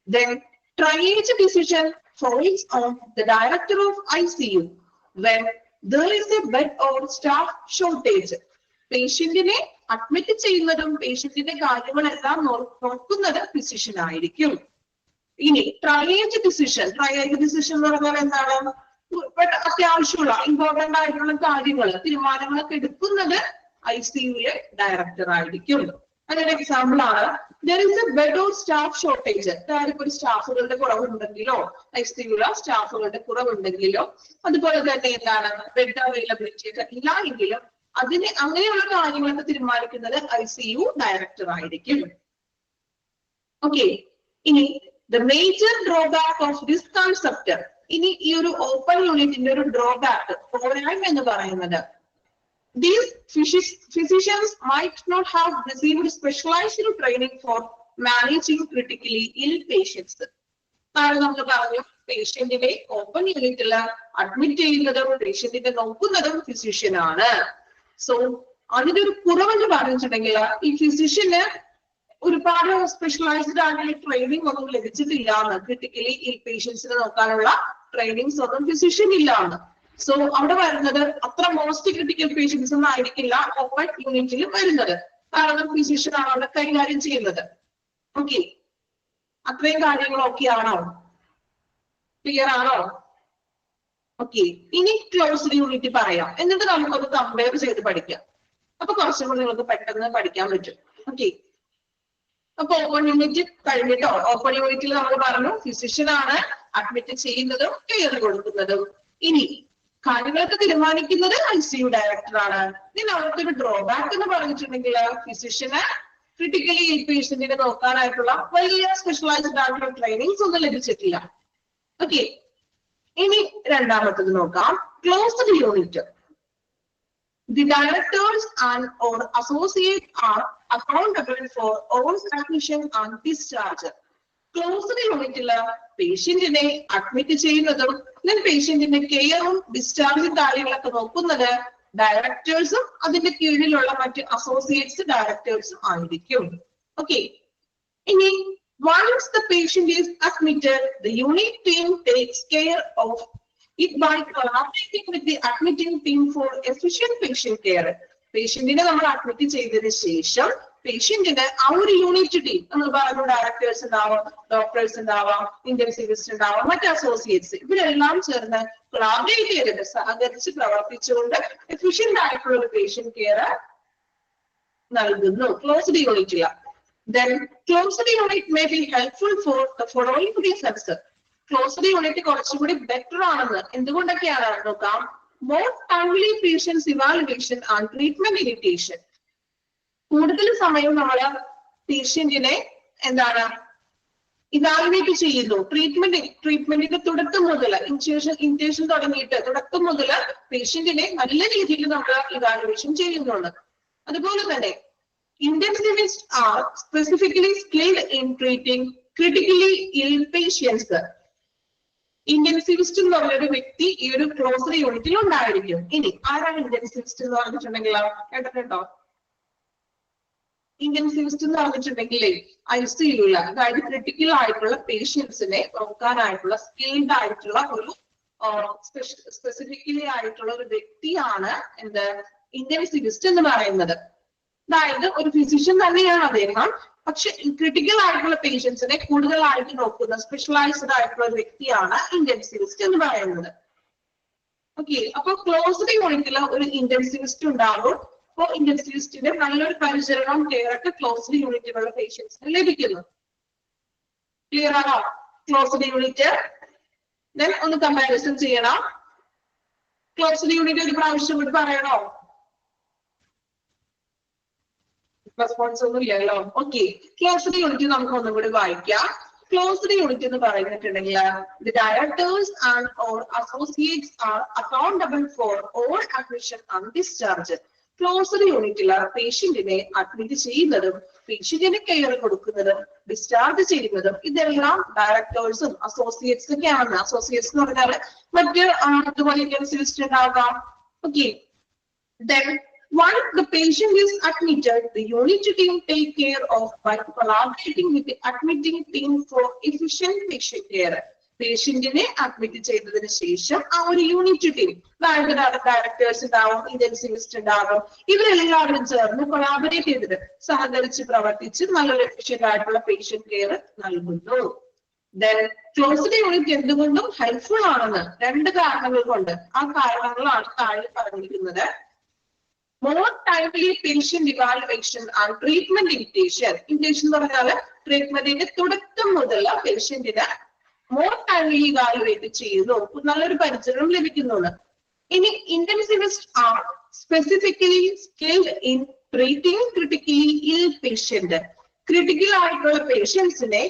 then triage decision falls on the director of ICU when there is a bed or staff shortage. പേഷ്യന്റിനെ admit ചെയ്യുന്നതും പേഷ്യന്റിന്റെ കാര്യങ്ങളെല്ലാം നോക്കുന്നത് ഫിസിഷ്യൻ ആയിരിക്കും. ഇനി ട്രയേജ് ഡിസിഷൻ എന്ന് പറഞ്ഞാൽ എന്താണ്? അത്യാവശ്യമുള്ള ഇമ്പോർട്ടന്റ് ആയിട്ടുള്ള കാര്യങ്ങൾ തീരുമാനങ്ങളൊക്കെ എടുക്കുന്നത് ICUലെ ഡയറക്ടർ ആയിരിക്കും. അതിന്റെ എക്സാമ്പിൾ ആണ് there is a bed or staff shortage. അതായത് ഒരു സ്റ്റാഫുകളുടെ കുറവുണ്ടെങ്കിലോ ICUല സ്റ്റാഫുകളുടെ കുറവുണ്ടെങ്കിലോ അതുപോലെ തന്നെ എന്താണ് ബെഡ് അവൈലബിലിറ്റി ഒക്കെ ഇല്ല എങ്കിലും അങ്ങനെയുള്ള കാര്യങ്ങളൊക്കെ തീരുമാനിക്കുന്നത് ICU ഡയറക്ടർ ആയിരിക്കും. ഓക്കെ, ഇനി the major drawback of this concept. ഇനി ഈ ഒരു ഓപ്പൺ യൂണിറ്റിന്റെ ഒരു ഡ്രോബാക്ക്, പോരായ്മ എന്ന് പറയുന്നത് these physicians might not have received specialized training for managing critically ill patients. നമ്മൾ പറഞ്ഞു പേഷ്യന്റിനെ ഓപ്പൺ യൂണിറ്റിൽ അഡ്മിറ്റ് ചെയ്യുന്നതും പേഷ്യന്റിനെ നോക്കുന്നതും ഫിസിഷ്യൻ ആണ്. സോ അതിന്റെ ഒരു കുറവെന്ന് പറഞ്ഞിട്ടുണ്ടെങ്കിൽ ഈ ഫിസിഷ്യന് ഒരുപാട് സ്പെഷ്യലൈസ്ഡ് ആയിട്ടുള്ള ട്രെയിനിങ് ഒന്നും ലഭിച്ചിട്ടില്ല എന്ന്, ക്രിട്ടിക്കലി ഇൽ പേഷ്യൻസിനെ നോക്കാനുള്ള ട്രെയിനിങ്സ് ഒന്നും ഫിസിഷ്യൻ ഇല്ല എന്ന്. സോ അവിടെ വരുന്നത് അത്ര മോസ്റ്റ് ക്രിട്ടിക്കൽ പേഷ്യൻസ് ഒന്നും ആയിരിക്കില്ല ഓപ്പൺ യൂണിറ്റിൽ വരുന്നത്, കാരണം ഫിസിഷ്യൻ ആണ് അവിടെ കൈകാര്യം ചെയ്യുന്നത്. ഓക്കെ, അത്രയും കാര്യങ്ങളൊക്കെ ആണോ? ക്ലിയർ ആണോ? ഓക്കെ, ഇനി ക്ലോസ്ഡ് യൂണിറ്റ് പറയാം, എന്നിട്ട് നമുക്കൊന്ന് കമ്പയർ ചെയ്ത് പഠിക്കാം. അപ്പൊ കുറച്ചും കൂടി നിങ്ങൾക്ക് പെട്ടെന്ന് പഠിക്കാൻ പറ്റും. ഓക്കെ, അപ്പൊ ഓപ്പൺ യൂണിറ്റ് കഴിഞ്ഞിട്ടോ. ഓപ്പൺ യൂണിറ്റിൽ നമ്മൾ പറഞ്ഞു ഫിസിഷ്യൻ ആണ് അഡ്മിറ്റ് ചെയ്യുന്നതും കെയർ കൊടുക്കുന്നതും. ഇനി കാര്യങ്ങളൊക്കെ തീരുമാനിക്കുന്നത് ICU ഡയറക്ടർ ആണ്. ഇനി അവർക്കൊരു ഡ്രോബാക്ക് എന്ന് പറഞ്ഞിട്ടുണ്ടെങ്കിൽ ഫിസിഷ്യന് ക്രിട്ടിക്കലി ഇൽ പേഷ്യന്റിനെ നോക്കാനായിട്ടുള്ള വലിയ സ്പെഷ്യലൈസ്ഡ് ആയിട്ടുള്ള ട്രെയിനിങ്സ് ഒന്നും ലഭിച്ചിട്ടില്ല. ഓക്കെ, ഇനി രണ്ടാമത്തത് നോക്കാം. Closed unit. The directors and or associate are accountable for all admission and discharge. Closed യൂണിറ്റില് പേഷ്യന്റിനെ അഡ്മിറ്റ് ചെയ്യുന്നതും പേഷ്യന്റിന്റെ കെയറും ഡിസ്ചാർജും കാര്യങ്ങളൊക്കെ നോക്കുന്നത് ഡയറക്ടേഴ്സും അതിന്റെ കീഴിലുള്ള മറ്റ് അസോസിയേറ്റ്സ് ഡയറക്ടേഴ്സും ആയിരിക്കും. ഓക്കെ, ഇനി once the patient is admitted, the unit team takes care of it by collaborating with the admitting team for efficient patient care. പേഷ്യന്റിനെ നമ്മൾ അഡ്മിറ്റ് ചെയ്തതിനു ശേഷം പേഷ്യന്റിന് ആ ഒരു യൂണിറ്റ് ടീം, നമ്മൾ പറഞ്ഞു ഡയറക്ടേഴ്സ് ഉണ്ടാവാം, ഡോക്ടേഴ്സ് ഉണ്ടാവാം, ഇന്റൻസിവിസ്റ്റ് ഉണ്ടാവാം, മറ്റ് അസോസിയേറ്റ്സ്, ഇവരെല്ലാം ചേർന്ന് കൊളാബറേറ്റ് ചെയ്തിട്ട് സഹകരിച്ച് പ്രവർത്തിച്ചുകൊണ്ട് എഫിഷ്യന്റ് ആയിട്ടുള്ള ഒരു പേഷ്യന്റ് കെയർ നൽകുന്നു ക്ലോസ്ഡ് യൂണിറ്റിൽ. Then closed unit may be helpful for the following reasons. Closed unit കുറച്ചുകൂടി ബെറ്റർ ആണെന്ന് എന്തുകൊണ്ടൊക്കെയാണ് നോക്കാം. more timely patients evaluation and treatment initiation. കൂടുതൽ സമയം നമ്മൾ പേഷ്യന്റിനെ എന്താണ് ഇവാലുവേറ്റ് ചെയ്യുന്നു. ട്രീറ്റ്മെന്റിന്റെ തുടക്കം മുതൽ ഇൻറ്റേഷൻ തുടങ്ങിയിട്ട് തുടക്കം മുതൽ പേഷ്യന്റിനെ നല്ല രീതിയിൽ നമ്മൾ ഇവാലുവേഷൻ ചെയ്യുന്നുണ്ട്. അതുപോലെ തന്നെ intensivists are specifically skilled in treating critically ill patients. Intensivist എന്ന് പറഞ്ഞൊരു വ്യക്തി ഈ ഒരു ക്ലോസ്ഡ് യൂണിറ്റിൽ ഉണ്ടായിരിക്കും. ഇനി ആരാണ് ഇന്റൻസിവിസ്റ്റ് എന്ന് പറഞ്ഞിട്ടുണ്ടെങ്കിൽ കേട്ടിട്ടുണ്ടോ? ഇന്റൻസിവിസ്റ്റ് എന്ന് പറഞ്ഞിട്ടുണ്ടെങ്കിൽ ICUല, അതായത് ക്രിട്ടിക്കൽ ആയിട്ടുള്ള പേഷ്യൻസിനെ നോക്കാനായിട്ടുള്ള സ്കിൽഡ് ആയിട്ടുള്ള ഒരു സ്പെസിഫിക്കലി ആയിട്ടുള്ള ഒരു വ്യക്തിയാണ് എന്ത് ഇന്റൻസിവിസ്റ്റ് എന്ന് പറയുന്നത്. അതായത് ഒരു ഫിസിഷ്യൻ തന്നെയാണ് അദ്ദേഹം, പക്ഷെ ക്രിട്ടിക്കൽ ആയിട്ടുള്ള പേഷ്യൻസിനെ കൂടുതലായിട്ട് നോക്കുന്ന സ്പെഷ്യലൈസ്ഡ് ആയിട്ടുള്ള ഒരു വ്യക്തിയാണ് ഇന്റൻസിവിസ്റ്റ് എന്ന് പറയുന്നത്. ഓക്കെ, അപ്പൊ ക്ലോസ്ഡ് യൂണിറ്റിൽ ഒരു ഇന്റൻസിവിസ്റ്റ് ഉണ്ടാകും. അപ്പൊ ഇന്റൻസിവിസ്റ്റിന്റെ നല്ലൊരു പരിചരണം കെയർ ഒക്കെ ക്ലോസ്ഡ് യൂണിറ്റിലുള്ള പേഷ്യൻസിന് ലഭിക്കുന്നു. ക്ലിയർ ആണോ ക്ലോസ്ഡ് യൂണിറ്റ്? ദെൻ ഒന്ന് കമ്പാരിസൺ ചെയ്യണം. ക്ലോസ്ഡ് യൂണിറ്റ് ഒരു പ്രാവശ്യം കൂടി പറയണോ? റെസ്പോൺസ് ഒന്നും ഇല്ലല്ലോ. ഓക്കെ, ക്ലോസ്ഡ് യൂണിറ്റ് നമുക്ക് ഒന്നും കൂടി വായിക്കാം. ക്ലോസ്ഡ് യൂണിറ്റ് എന്ന് പറഞ്ഞിട്ടുണ്ടെങ്കിൽ the directors and or associates are accountable for all admission and discharge. Closed യൂണിറ്റിൽ പേഷ്യന്റിനെ അഡ്മിറ്റ് ചെയ്യുന്നതും പേഷ്യന്റിന് കെയർ കൊടുക്കുന്നതും ഡിസ്ചാർജ് ചെയ്യുന്നതും ഇതെല്ലാം ഡയറക്ടേഴ്സും അസോസിയേറ്റ്സും ഒക്കെയാണ്. അസോസിയേറ്റ്സ് എന്ന് പറഞ്ഞാൽ മറ്റ് ഇതുപോലെ ഇന്റൻസിവിസ്റ്റ് ഉണ്ടാകാം. Okay, then once the patient is admitted, the unit team take care of by collaborating with the admitting team for efficient patient care. പേഷ്യന്റിനെ അഡ്മിറ്റ് ചെയ്തതിനു ശേഷം ആ ഒരു യൂണിറ്റ് ടീം, അതായത് ഡയറക്ടേഴ്സ് ഉണ്ടാവും, ഇന്റൻസിവിസ്റ്റ് ഉണ്ടാവും, ഇവരെല്ലാവരും ചേർന്ന് കൊളാബറേറ്റ് ചെയ്തിട്ട് സഹകരിച്ച് പ്രവർത്തിച്ച് നല്ലൊരു എഫിഷ്യന്റ് ആയിട്ടുള്ള പേഷ്യന്റ് കെയർ നൽകുന്നു. ക്ലോസ്ഡ് യൂണിറ്റ് എന്തുകൊണ്ടും ഹെൽപ്ഫുൾ ആണെന്ന് രണ്ട് കാരണങ്ങൾ കൊണ്ട്, ആ കാരണങ്ങളാണ് താഴെ പറഞ്ഞിരിക്കുന്നത്. More timely patient evaluation and treatment initiation. Initiation എന്ന് പറഞ്ഞാൽ ട്രീറ്റ്മെന്റിന്റെ തുടക്കം മുതൽ പേഷ്യന്റിന് more timely evaluate ചെയ്യുന്നു, നല്ലൊരു പരിചരണം ലഭിക്കുന്നുണ്ട്. ഇനി intensivist are specifically skilled in treating critically ill patient. Critical ആയിട്ടുള്ള പേഷ്യൻസിനെ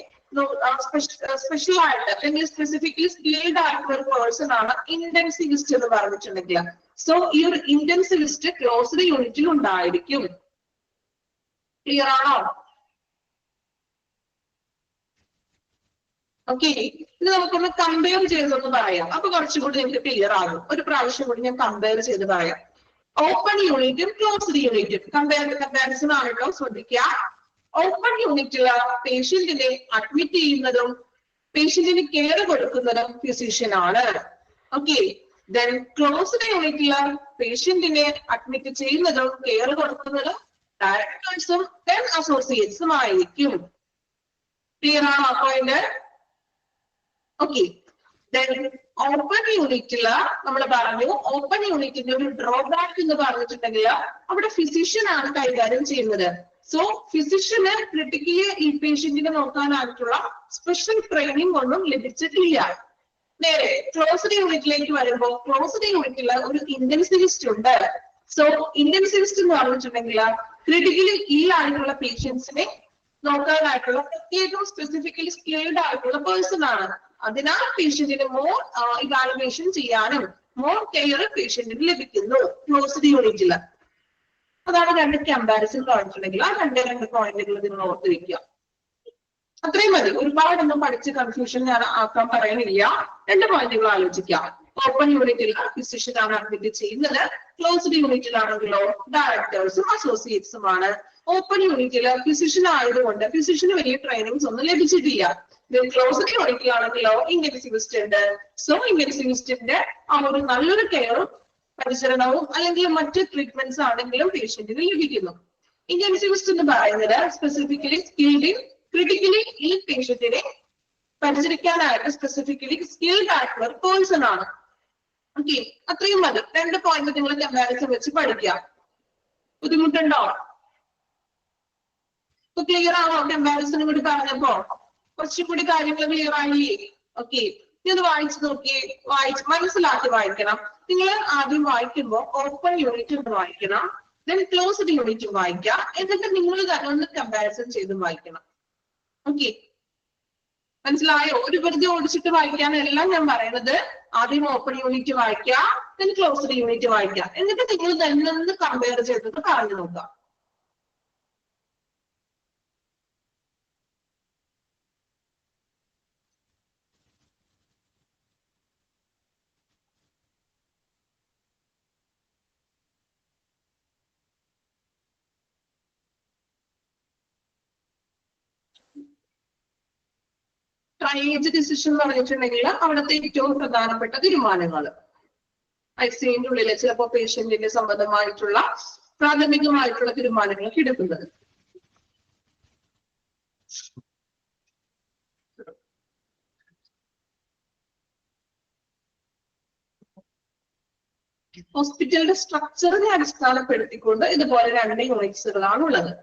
സ്പെഷ്യൽ ആയിട്ട് അല്ലെങ്കിൽ സ്പെസിഫിക്കലി സ്കിൽഡ് ആയിട്ടുള്ള ഒരു പേഴ്സൺ ആണ് ഇന്റൻസിവിസ്റ്റ് എന്ന് പറഞ്ഞിട്ടുണ്ടെങ്കിൽ. സോ ഈ ഒരു ഇന്റൻസിവിസ്റ്റ് ക്ലോസ്ഡ് യൂണിറ്റിൽ ഉണ്ടായിരിക്കും. ക്ലിയർ ആണോ? ഓക്കെ, ഇത് നമുക്കൊന്ന് കമ്പയർ ചെയ്തൊന്ന് പറയാം. അപ്പൊ കുറച്ചുകൂടി നിങ്ങൾക്ക് ക്ലിയർ ആകും. ഒരു പ്രാവശ്യം കൂടി ഞാൻ കമ്പയർ ചെയ്ത് പറയാം. ഓപ്പൺ യൂണിറ്റും ക്ലോസ്ഡ് യൂണിറ്റും കമ്പാരിസൺ ആണല്ലോ, ശ്രദ്ധിക്കുക. ഓപ്പൺ യൂണിറ്റില് പേഷ്യന്റിനെ അഡ്മിറ്റ് ചെയ്യുന്നതും പേഷ്യന്റിന് കെയർ കൊടുക്കുന്നതും ഫിസിഷ്യൻ ആണ്. ഓക്കെ, then ക്ലോസ്ഡ് യൂണിറ്റില് പേഷ്യന്റിനെ അഡ്മിറ്റ് ചെയ്യുന്നതും കെയർ കൊടുക്കുന്നതും ഡയറക്ടേഴ്സും then അസോസിയേറ്റ്സും ആയിരിക്കും. ക്ലിയർ ആണോ പോയിന്റ്? ഓക്കെ, then ഓപ്പൺ യൂണിറ്റില് നമ്മൾ പറഞ്ഞു, ഓപ്പൺ യൂണിറ്റിന്റെ ഒരു ഡ്രോബാക്ക് എന്ന് പറഞ്ഞിട്ടുണ്ടെങ്കിൽ അവിടെ ഫിസിഷ്യൻ ആണ് കൈകാര്യം ചെയ്യുന്നത്. സോ ഫിസിഷ്യന് ക്രിട്ടിക്കലി ഈ പേഷ്യന്റിനെ നോക്കാനായിട്ടുള്ള സ്പെഷ്യൽ ട്രെയിനിങ് ഒന്നും ലഭിച്ചിട്ടില്ല. നേരെ ക്ലോസ്ഡ് യൂണിറ്റിലേക്ക് വരുമ്പോൾ ക്ലോസ്ഡ് യൂണിറ്റില് ഒരു ഇന്റൻസിവിസ്റ്റ് ഉണ്ട്. സോ ഇന്റൻസിവിസ്റ്റ് എന്ന് പറഞ്ഞിട്ടുണ്ടെങ്കിൽ ക്രിട്ടിക്കലി ഈ ആയിട്ടുള്ള പേഷ്യൻസിനെ നോക്കാനായിട്ടുള്ള പ്രത്യേകം സ്പെസിഫിക്കലി സ്കിൽഡ് ആയിട്ടുള്ള പേഴ്സൺ ആണ്. അതിനാൽ പേഷ്യന്റിന് മോർ ഇവാലുവേഷൻ ചെയ്യാനും മോർ കെയർ പേഷ്യന്റിന് ലഭിക്കുന്നു ക്ലോസ്ഡ് യൂണിറ്റില്. അതാണ് രണ്ട് കമ്പാരിസൺ കാണിച്ചിട്ടുണ്ടെങ്കിൽ ആ രണ്ട് പോയിന്റുകൾ നിങ്ങൾ ഓർത്ത് വെക്കുക. അത്രയും മതി, ഒരുപാടൊന്നും പഠിച്ച് കൺഫ്യൂഷൻ ഞാൻ ആക്കാൻ പറയണില്ല. രണ്ട് പോയിന്റുകൾ ആലോചിക്കാം. ഓപ്പൺ യൂണിറ്റിൽ ഫിസിഷ്യൻ ആണ് അഡ്മിറ്റ് ചെയ്യുന്നത്, ക്ലോസ്ഡ് യൂണിറ്റിലാണെങ്കിലോ ഡയറക്ടേഴ്സും അസോസിയേറ്റ്സും ആണ്. ഓപ്പൺ യൂണിറ്റില് ഫിസിഷ്യൻ ആയതുകൊണ്ട് ഫിസിഷ്യന് വലിയ ട്രെയിനിങ്സ് ഒന്നും ലഭിച്ചിട്ടില്ല. ക്ലോസ്ഡ് യൂണിറ്റിലാണെങ്കിലോ ഇന്റൻസിവിസ്റ്റ് ഉണ്ട്. സോ ഇന്റൻസിവിസ്റ്റിന്റെ ആ ഒരു നല്ലൊരു കെയറും പരിചരണവും അല്ലെങ്കിൽ മറ്റ് ട്രീറ്റ്മെന്റ്സ് ആണെങ്കിലും പേഷ്യന്റിന് ലഭിക്കുന്നു. ഇന്റൻസിവിസ്റ്റ് എന്ന് പറയുന്നത് സ്പെസിഫിക്കലി സ്കിൽഡ് ഇൻ ക്രിട്ടിക്കലി ഈ പേഷ്യന്റിനെ പരിചരിക്കാനായിട്ട് സ്പെസിഫിക്കലി സ്കിൽഡ് ആയിട്ടുള്ള ഒരു പേഴ്സൺ ആണ്. ഓക്കെ, അത്രയും മതി. രണ്ട് പോയിന്റ് നിങ്ങൾ കമ്പാരിസൺ വെച്ച് പഠിക്കുക. ബുദ്ധിമുട്ടുണ്ടോ? ഇപ്പൊ ക്ലിയർ ആണോ? കമ്പാരിസൺ കൂടി പറഞ്ഞപ്പോ കുറച്ചും കൂടി കാര്യങ്ങൾ ക്ലിയർ ആയില്ലേ? ഓക്കെ, ഇത് വായിച്ചു നോക്കി, വായിച്ച് മനസ്സിലാക്കി വായിക്കണം. നിങ്ങൾ ആദ്യം വായിക്കുമ്പോൾ ഓപ്പൺ യൂണിറ്റ് ഒന്ന് വായിക്കണം, ദെൻ ക്ലോസ്ഡ് യൂണിറ്റ് വായിക്കുക, എന്നിട്ട് നിങ്ങൾ തന്നെ ഒന്ന് കമ്പാരിസൺ ചെയ്ത് വായിക്കണം. ഓക്കെ, മനസ്സിലായോ? ഒരു വെറുതെ ഓടിച്ചിട്ട് വായിക്കാനെല്ലാം ഞാൻ പറയുന്നത് ആദ്യം ഓപ്പൺ യൂണിറ്റ് വായിക്കുക, ദെൻ ക്ലോസ്ഡ് യൂണിറ്റ് വായിക്കുക, എന്നിട്ട് നിങ്ങൾ തന്നെ ഒന്ന് കമ്പയർ ചെയ്തിട്ട് പറഞ്ഞു നോക്കുക. ട്രയേജ് ഡിസിഷൻ എന്ന് പറഞ്ഞിട്ടുണ്ടെങ്കിൽ അവിടുത്തെ ഏറ്റവും പ്രധാനപ്പെട്ട തീരുമാനങ്ങൾ ഐസിയുവിന്റെ ഉള്ളിൽ ചിലപ്പോൾ പേഷ്യന്റിന്റെ സംബന്ധമായിട്ടുള്ള പ്രാഥമികമായിട്ടുള്ള തീരുമാനങ്ങളൊക്കെ എടുക്കുന്നത്. ഹോസ്പിറ്റലിന്റെ സ്ട്രക്ചറിനെ അടിസ്ഥാനപ്പെടുത്തിക്കൊണ്ട് ഇതുപോലെ രണ്ട് യൂണിറ്റ്സുകളാണ് ഉള്ളത്.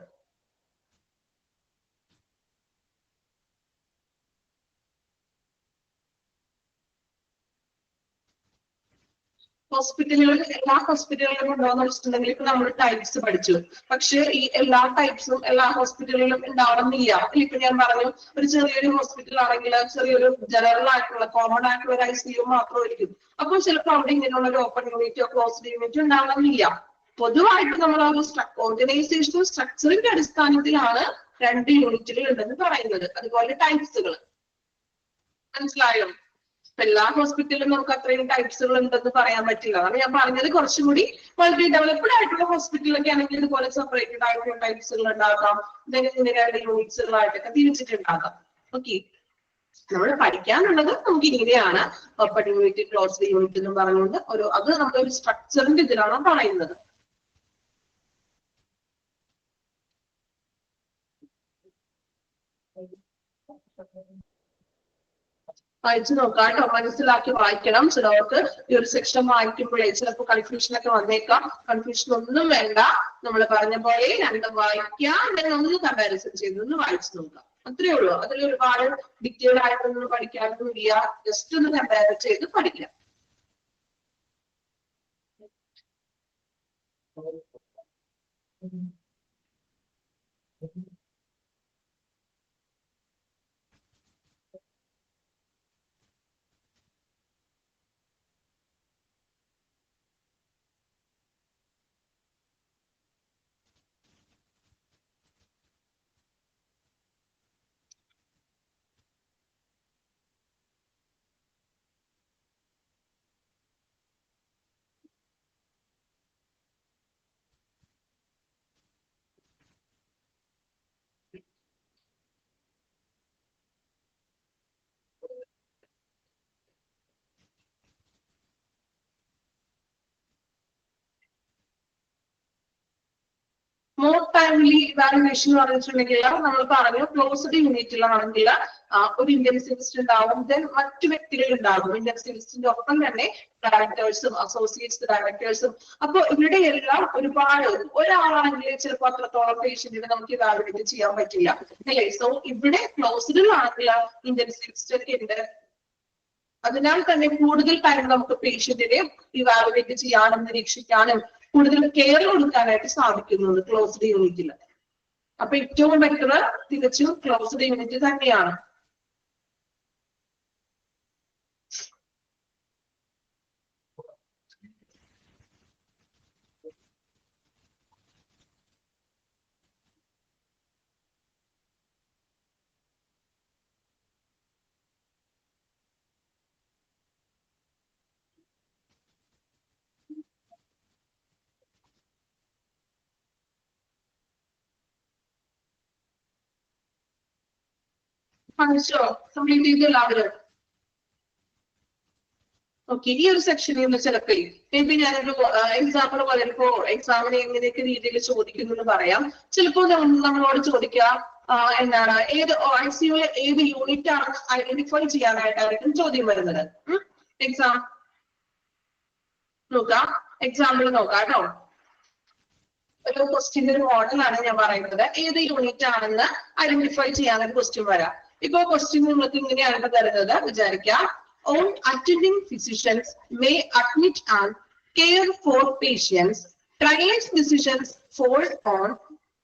ഹോസ്പിറ്റലുകളിൽ എല്ലാ ഹോസ്പിറ്റലുകളിലും ഉണ്ടോന്ന് വെച്ചിട്ടുണ്ടെങ്കിൽ ഇപ്പൊ നമ്മൾ ടൈപ്സ് പഠിച്ചു. പക്ഷെ ഈ എല്ലാ ടൈപ്സും എല്ലാ ഹോസ്പിറ്റലുകളിലും ഉണ്ടാവണമെന്നില്ല. ഇപ്പൊ ഞാൻ പറഞ്ഞു ഒരു ചെറിയൊരു ഹോസ്പിറ്റൽ ആണെങ്കിൽ ചെറിയൊരു ജനറൽ ആയിട്ടുള്ള കോമൺ ആയിട്ടുള്ള ഒരു ICU മാത്രമായിരിക്കും. അപ്പോൾ ചിലപ്പോൾ അവിടെ ഇങ്ങനെയുള്ള ഒരു ഓപ്പൺ യൂണിറ്റോ ക്ലോസ്ഡ് യൂണിറ്റോ ഉണ്ടാവണമെന്നില്ല. പൊതുവായിട്ട് നമ്മൾ ആ ഒരു ഓർഗനൈസേഷണൽ സ്ട്രക്ചറിന്റെ അടിസ്ഥാനത്തിലാണ് 2 യൂണിറ്റുകൾ ഉണ്ടെന്ന് പറയുന്നത്. അതുപോലെ ടൈപ്സുകൾ മനസ്സിലായോ? എല്ലാ ഹോസ്പിറ്റലിലും നമുക്ക് അത്രയും ടൈപ്സുകൾ ഉണ്ടെന്ന് പറയാൻ പറ്റില്ല. അതാണ് ഞാൻ പറഞ്ഞത്. കുറച്ചും കൂടി വളരെ ഡെവലപ്ഡ് ആയിട്ടുള്ള ഹോസ്പിറ്റലൊക്കെ ആണെങ്കിൽ ഇതുപോലെ സെപ്പറേറ്റഡ് ആയിട്ടുള്ള ടൈപ്സുകൾ ഉണ്ടാകാം. ഇങ്ങനെ 2 യൂണിറ്റ്സുകളായിട്ടൊക്കെ തിരിച്ചിട്ടുണ്ടാകാം. ഓക്കെ, നമ്മൾ പഠിക്കാനുള്ളത് നമുക്ക് ഇങ്ങനെയാണ്. ഓപ്പൺ യൂണിറ്റ് ക്ലോസ്ഡ് യൂണിറ്റ് എന്ന് പറഞ്ഞുകൊണ്ട് അത് നമ്മുടെ ഒരു സ്ട്രക്ചറിന്റെ ഇതിലാണ് പറയുന്നത്. വായിച്ചു നോക്കാം കേട്ടോ, മനസ്സിലാക്കി വായിക്കണം. ചിലവർക്ക് ഈ ഒരു സെക്ഷൻ വായിക്കുമ്പോഴേ ചിലപ്പോൾ കൺഫ്യൂഷനൊക്കെ വന്നേക്കാം. കൺഫ്യൂഷൻ ഒന്നും വേണ്ട. നമ്മൾ പറഞ്ഞ പോലെ 2 വായിക്കാം, then ഒന്ന് കമ്പാരിസൺ ചെയ്തൊന്ന് വായിച്ചു നോക്കാം. അത്രേ ഉള്ളൂ. അതിൽ ഒരുപാട് ഡീറ്റെയിൽ ആയിട്ടൊന്നും പഠിക്കാനൊന്നും ഇല്ല. ജസ്റ്റ് ഒന്ന് കമ്പയർ ചെയ്ത് പഠിക്കാം. മോർ ടൈംലി ഇവാലുവേഷൻ എന്ന് പറഞ്ഞിട്ടുണ്ടെങ്കിൽ നമ്മൾ പറഞ്ഞു ക്ലോസ്ഡ് യൂണിറ്റിലാണെങ്കിൽ ഒരു ഇന്റൻസിവിസ്റ്റ് ഉണ്ടാവും, ദെൻ മറ്റു വ്യക്തികൾ ഉണ്ടാകും. ഇന്റൻസിവിസ്റ്റിന്റെ ഒപ്പം തന്നെ ഡയറക്ടേഴ്സും അസോസിയേറ്റ്സ് ഡയറക്ടേഴ്സും. അപ്പൊ ഇവിടെ എല്ലാം ഒരുപാട് ഒരാളാണെങ്കിൽ ചിലപ്പോൾ അത്രത്തോളം പേഷ്യന്റിനെ നമുക്ക് ഇവാലുവേറ്റ് ചെയ്യാൻ പറ്റില്ല അല്ലേ. സോ ഇവിടെ ക്ലോസ്ഡിലാണെങ്കിൽ ഇന്റൻസിവിസ്റ്റ് ഒക്കെ ഉണ്ട്. അതിനാൽ തന്നെ കൂടുതൽ ടൈം നമുക്ക് പേഷ്യന്റിനെ ഇവാലുവേറ്റ് ചെയ്യാനും നിരീക്ഷിക്കാനും കൂടുതൽ കെയർ കൊടുക്കാനായിട്ട് സാധിക്കുന്നത് ക്ലോസ്ഡ് യൂണിറ്റിൽ. അപ്പൊ ഏറ്റവും ബെറ്റർ തികച്ചും ക്ലോസ്ഡ് യൂണിറ്റ് തന്നെയാണ്. മനസ്സിലോ? കംപ്ലീറ്റ് ചെയ്ത് എല്ലാവരും ഓക്കെ. ഈ ഒരു സെക്ഷനിൽ നിന്ന് ചിലപ്പോ മേ ഞാനൊരു എക്സാമ്പിൾ പറയുമ്പോ എക്സാമിന് എങ്ങനെയൊക്കെ രീതിയിൽ ചോദിക്കുന്നു എന്ന് പറയാം. ചിലപ്പോ നമ്മളോട് ചോദിക്കാം എന്താണ് ഏത് ICU ഏത് യൂണിറ്റ് ആണെന്ന് ഐഡന്റിഫൈ ചെയ്യാനായിട്ടായിരിക്കും ചോദ്യം വരുന്നത്. എക്സാം നോക്കാം, എക്സാമ്പിൾ നോക്കാം കേട്ടോ. ഒരു ക്വസ്റ്റ്യന്റെ ഒരു മോഡലാണ് ഞാൻ പറയുന്നത്. ഏത് യൂണിറ്റ് ആണെന്ന് ഐഡന്റിഫൈ ചെയ്യാനൊരു ക്വസ്റ്റ്യൻ വരാം. ഇപ്പൊ ക്വസ്റ്റ്യൻ നിങ്ങൾക്ക് ഇങ്ങനെയാണ് തരുന്നത് വിചാരിക്കാം. All attending physicians may admit and care for patients. Triage decisions fall on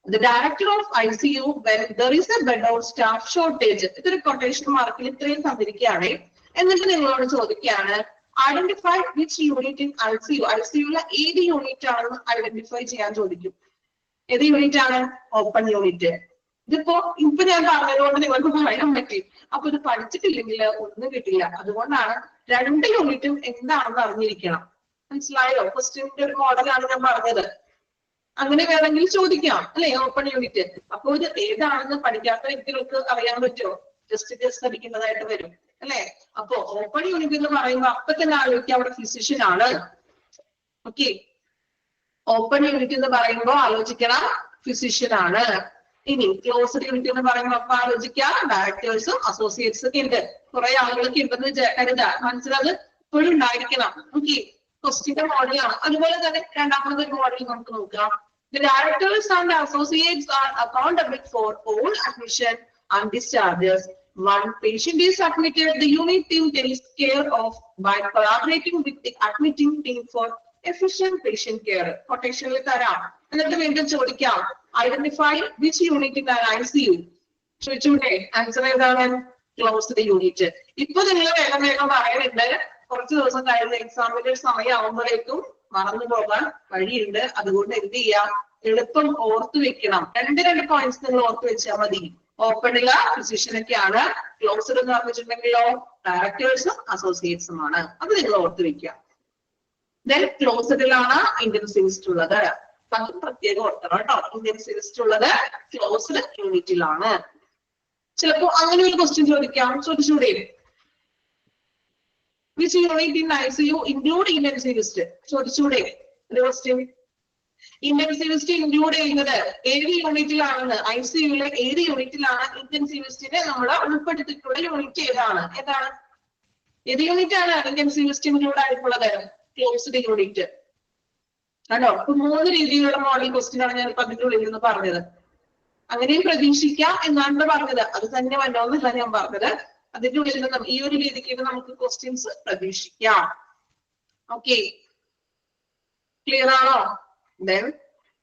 the director of ICU when there is a bed or staff shortage. ഇതൊരു കൊട്ടേഷൻ മാർക്കിൽ ഇത്രയും തന്നിരിക്കുകയാണ്. എന്നിട്ട് നിങ്ങളോട് ചോദിക്കുകയാണ് identify which unit in ICU. ICUലെ ഏത് unit ആണെന്ന് identify ചെയ്യാൻ ചോദിക്കും. ഏത് യൂണിറ്റ് ആണ്? Open unit. ഇതിപ്പോ ഞാൻ പറഞ്ഞതുകൊണ്ട് നിങ്ങൾക്ക് പറയാൻ പറ്റി. അപ്പൊ ഇത് പഠിച്ചിട്ടില്ലെങ്കിൽ ഒന്നും കിട്ടില്ല. അതുകൊണ്ടാണ് 2 യൂണിറ്റും എന്താണെന്ന് അറിഞ്ഞിരിക്കണം. മനസ്സിലായോ? ക്വസ്റ്റ്യന്റെ ഒരു മോഡലാണ് ഞാൻ പറഞ്ഞത്. അങ്ങനെ വേണമെങ്കിൽ ചോദിക്കാം അല്ലെ ഓപ്പൺ യൂണിറ്റ്. അപ്പൊ ഇത് ഏതാണെന്ന് പഠിക്കാത്ത വ്യക്തികൾക്ക് അറിയാൻ പറ്റുമോ? ജസ്റ്റ് പഠിക്കുന്നതായിട്ട് വരും അല്ലെ. അപ്പൊ ഓപ്പൺ യൂണിറ്റ് എന്ന് പറയുമ്പോൾ അപ്പൊ തന്നെ ആലോചിക്കുക അവിടെ ഫിസിഷ്യൻ ആണ്. ഓക്കെ, ഓപ്പൺ യൂണിറ്റ് എന്ന് പറയുമ്പോൾ ആലോചിക്കണം ഫിസിഷ്യൻ ആണ്. ഇനി ക്ലോസ്ഡ് യൂണിറ്റ് എന്ന് പറയുമ്പോൾ അപ്പൊ ആലോചിക്കാം ഡയറക്ടേഴ്സും അസോസിയേറ്റ്സും ഒക്കെ ഉണ്ട്. കുറെ ആളുകളൊക്കെ ഉണ്ടെന്ന് കരുതാ. മനസ്സിലത് ഇപ്പോഴും ഉണ്ടായിരിക്കണം. ഓക്കെ, ക്വസ്റ്റ്യന്റെ മോഡലാണ്. അതുപോലെ തന്നെ രണ്ടാമത്തെ മോഡൽ നമുക്ക് നോക്കാം. The directors and associates are accountable for all admission and discharges. one patient is admitted, the unit team takes care of by collaborating with the admitting team for efficient patient care. Quotationൽ തരാം. എന്നിട്ട് വീണ്ടും ചോദിക്കാം, identify which unit in an ICU. ചോദിച്ചൂടെ? Answer ഏതാണ്? Closed unit. ഇപ്പൊ നിങ്ങൾ വേഗം വേഗം പറയുന്നുണ്ട്, കുറച്ച് ദിവസം കഴിയുന്ന എക്സാമിന്റെ സമയമാകുമ്പോഴേക്കും മറന്നു പോകാൻ വഴിയുണ്ട്. അതുകൊണ്ട് എന്ത് ചെയ്യാം, എളുപ്പം ഓർത്തു വെക്കണം. രണ്ട് പോയിന്റ്സ് നിങ്ങൾ ഓർത്തു വെച്ചാൽ മതി. ഓപ്പണില് ഫിസിഷ്യൻ ഒക്കെയാണ്, ക്ലോസ്ഡ് എന്ന് പറഞ്ഞിട്ടുണ്ടെങ്കിലോ ഡയറക്ടേഴ്സും അസോസിയേറ്റ്സും ആണ്. അത് നിങ്ങൾ ഓർത്തു വെക്കുക. ദെൻ ക്ലോസ്ഡിലാണ് ഇന്റൻസിവിസ്റ്റ് ഉള്ളത്. അത് പ്രത്യേകം ഓർക്കണം കേട്ടോ. ഇന്റൻസിവിസ്റ്റ് ഉള്ളത് ക്ലോസ്ഡ് യൂണിറ്റിലാണ്. ചിലപ്പോ അങ്ങനെ ഒരു ക്വസ്റ്റ്യൻ ചോദിക്കാം, ചോദിച്ചൂടെ? Which unit in ICU include intensivist? ചോദിച്ചൂടെ ഒരു ക്വസ്റ്റ്യൻ? ഇന്റൻസിവിസ്റ്റ് ഇൻക്ലൂഡ് ചെയ്യുന്നത് ഏത് യൂണിറ്റിലാണെന്ന്, ICUയിലെ ഏത് യൂണിറ്റിലാണ് ഇന്റൻസിവിസ്റ്റിനെ നമ്മൾ ഉൾപ്പെടുത്തിയിട്ടുള്ള യൂണിറ്റ് ഏതാണ്? ഏത് യൂണിറ്റ് ആണ് ഇന്റൻസിവിസ്റ്റ് ഇൻക്ലൂഡ് ആയിട്ടുള്ളത്? ക്ലോസ്ഡ് യൂണിറ്റ് ആണോ? ഇപ്പൊ 3 രീതിയിലുള്ള മോഡൽ ക്വസ്റ്റ്യൻ ആണ് ഞാൻ അതിന്റെ ഉള്ളിൽ നിന്ന് പറഞ്ഞത്. അങ്ങനെയും പ്രതീക്ഷിക്കാം എന്നാണ് പറഞ്ഞത്. അത് തന്നെ വന്നോന്നല്ല ഞാൻ പറഞ്ഞത്. അതിന്റെ ഉള്ളിൽ നിന്ന് ഈ ഒരു രീതിക്ക് നമുക്ക് ക്വസ്റ്റ്യൻസ് പ്രതീക്ഷിക്കാം. ഓക്കെ, ക്ലിയർ ആണോ? ദെൻ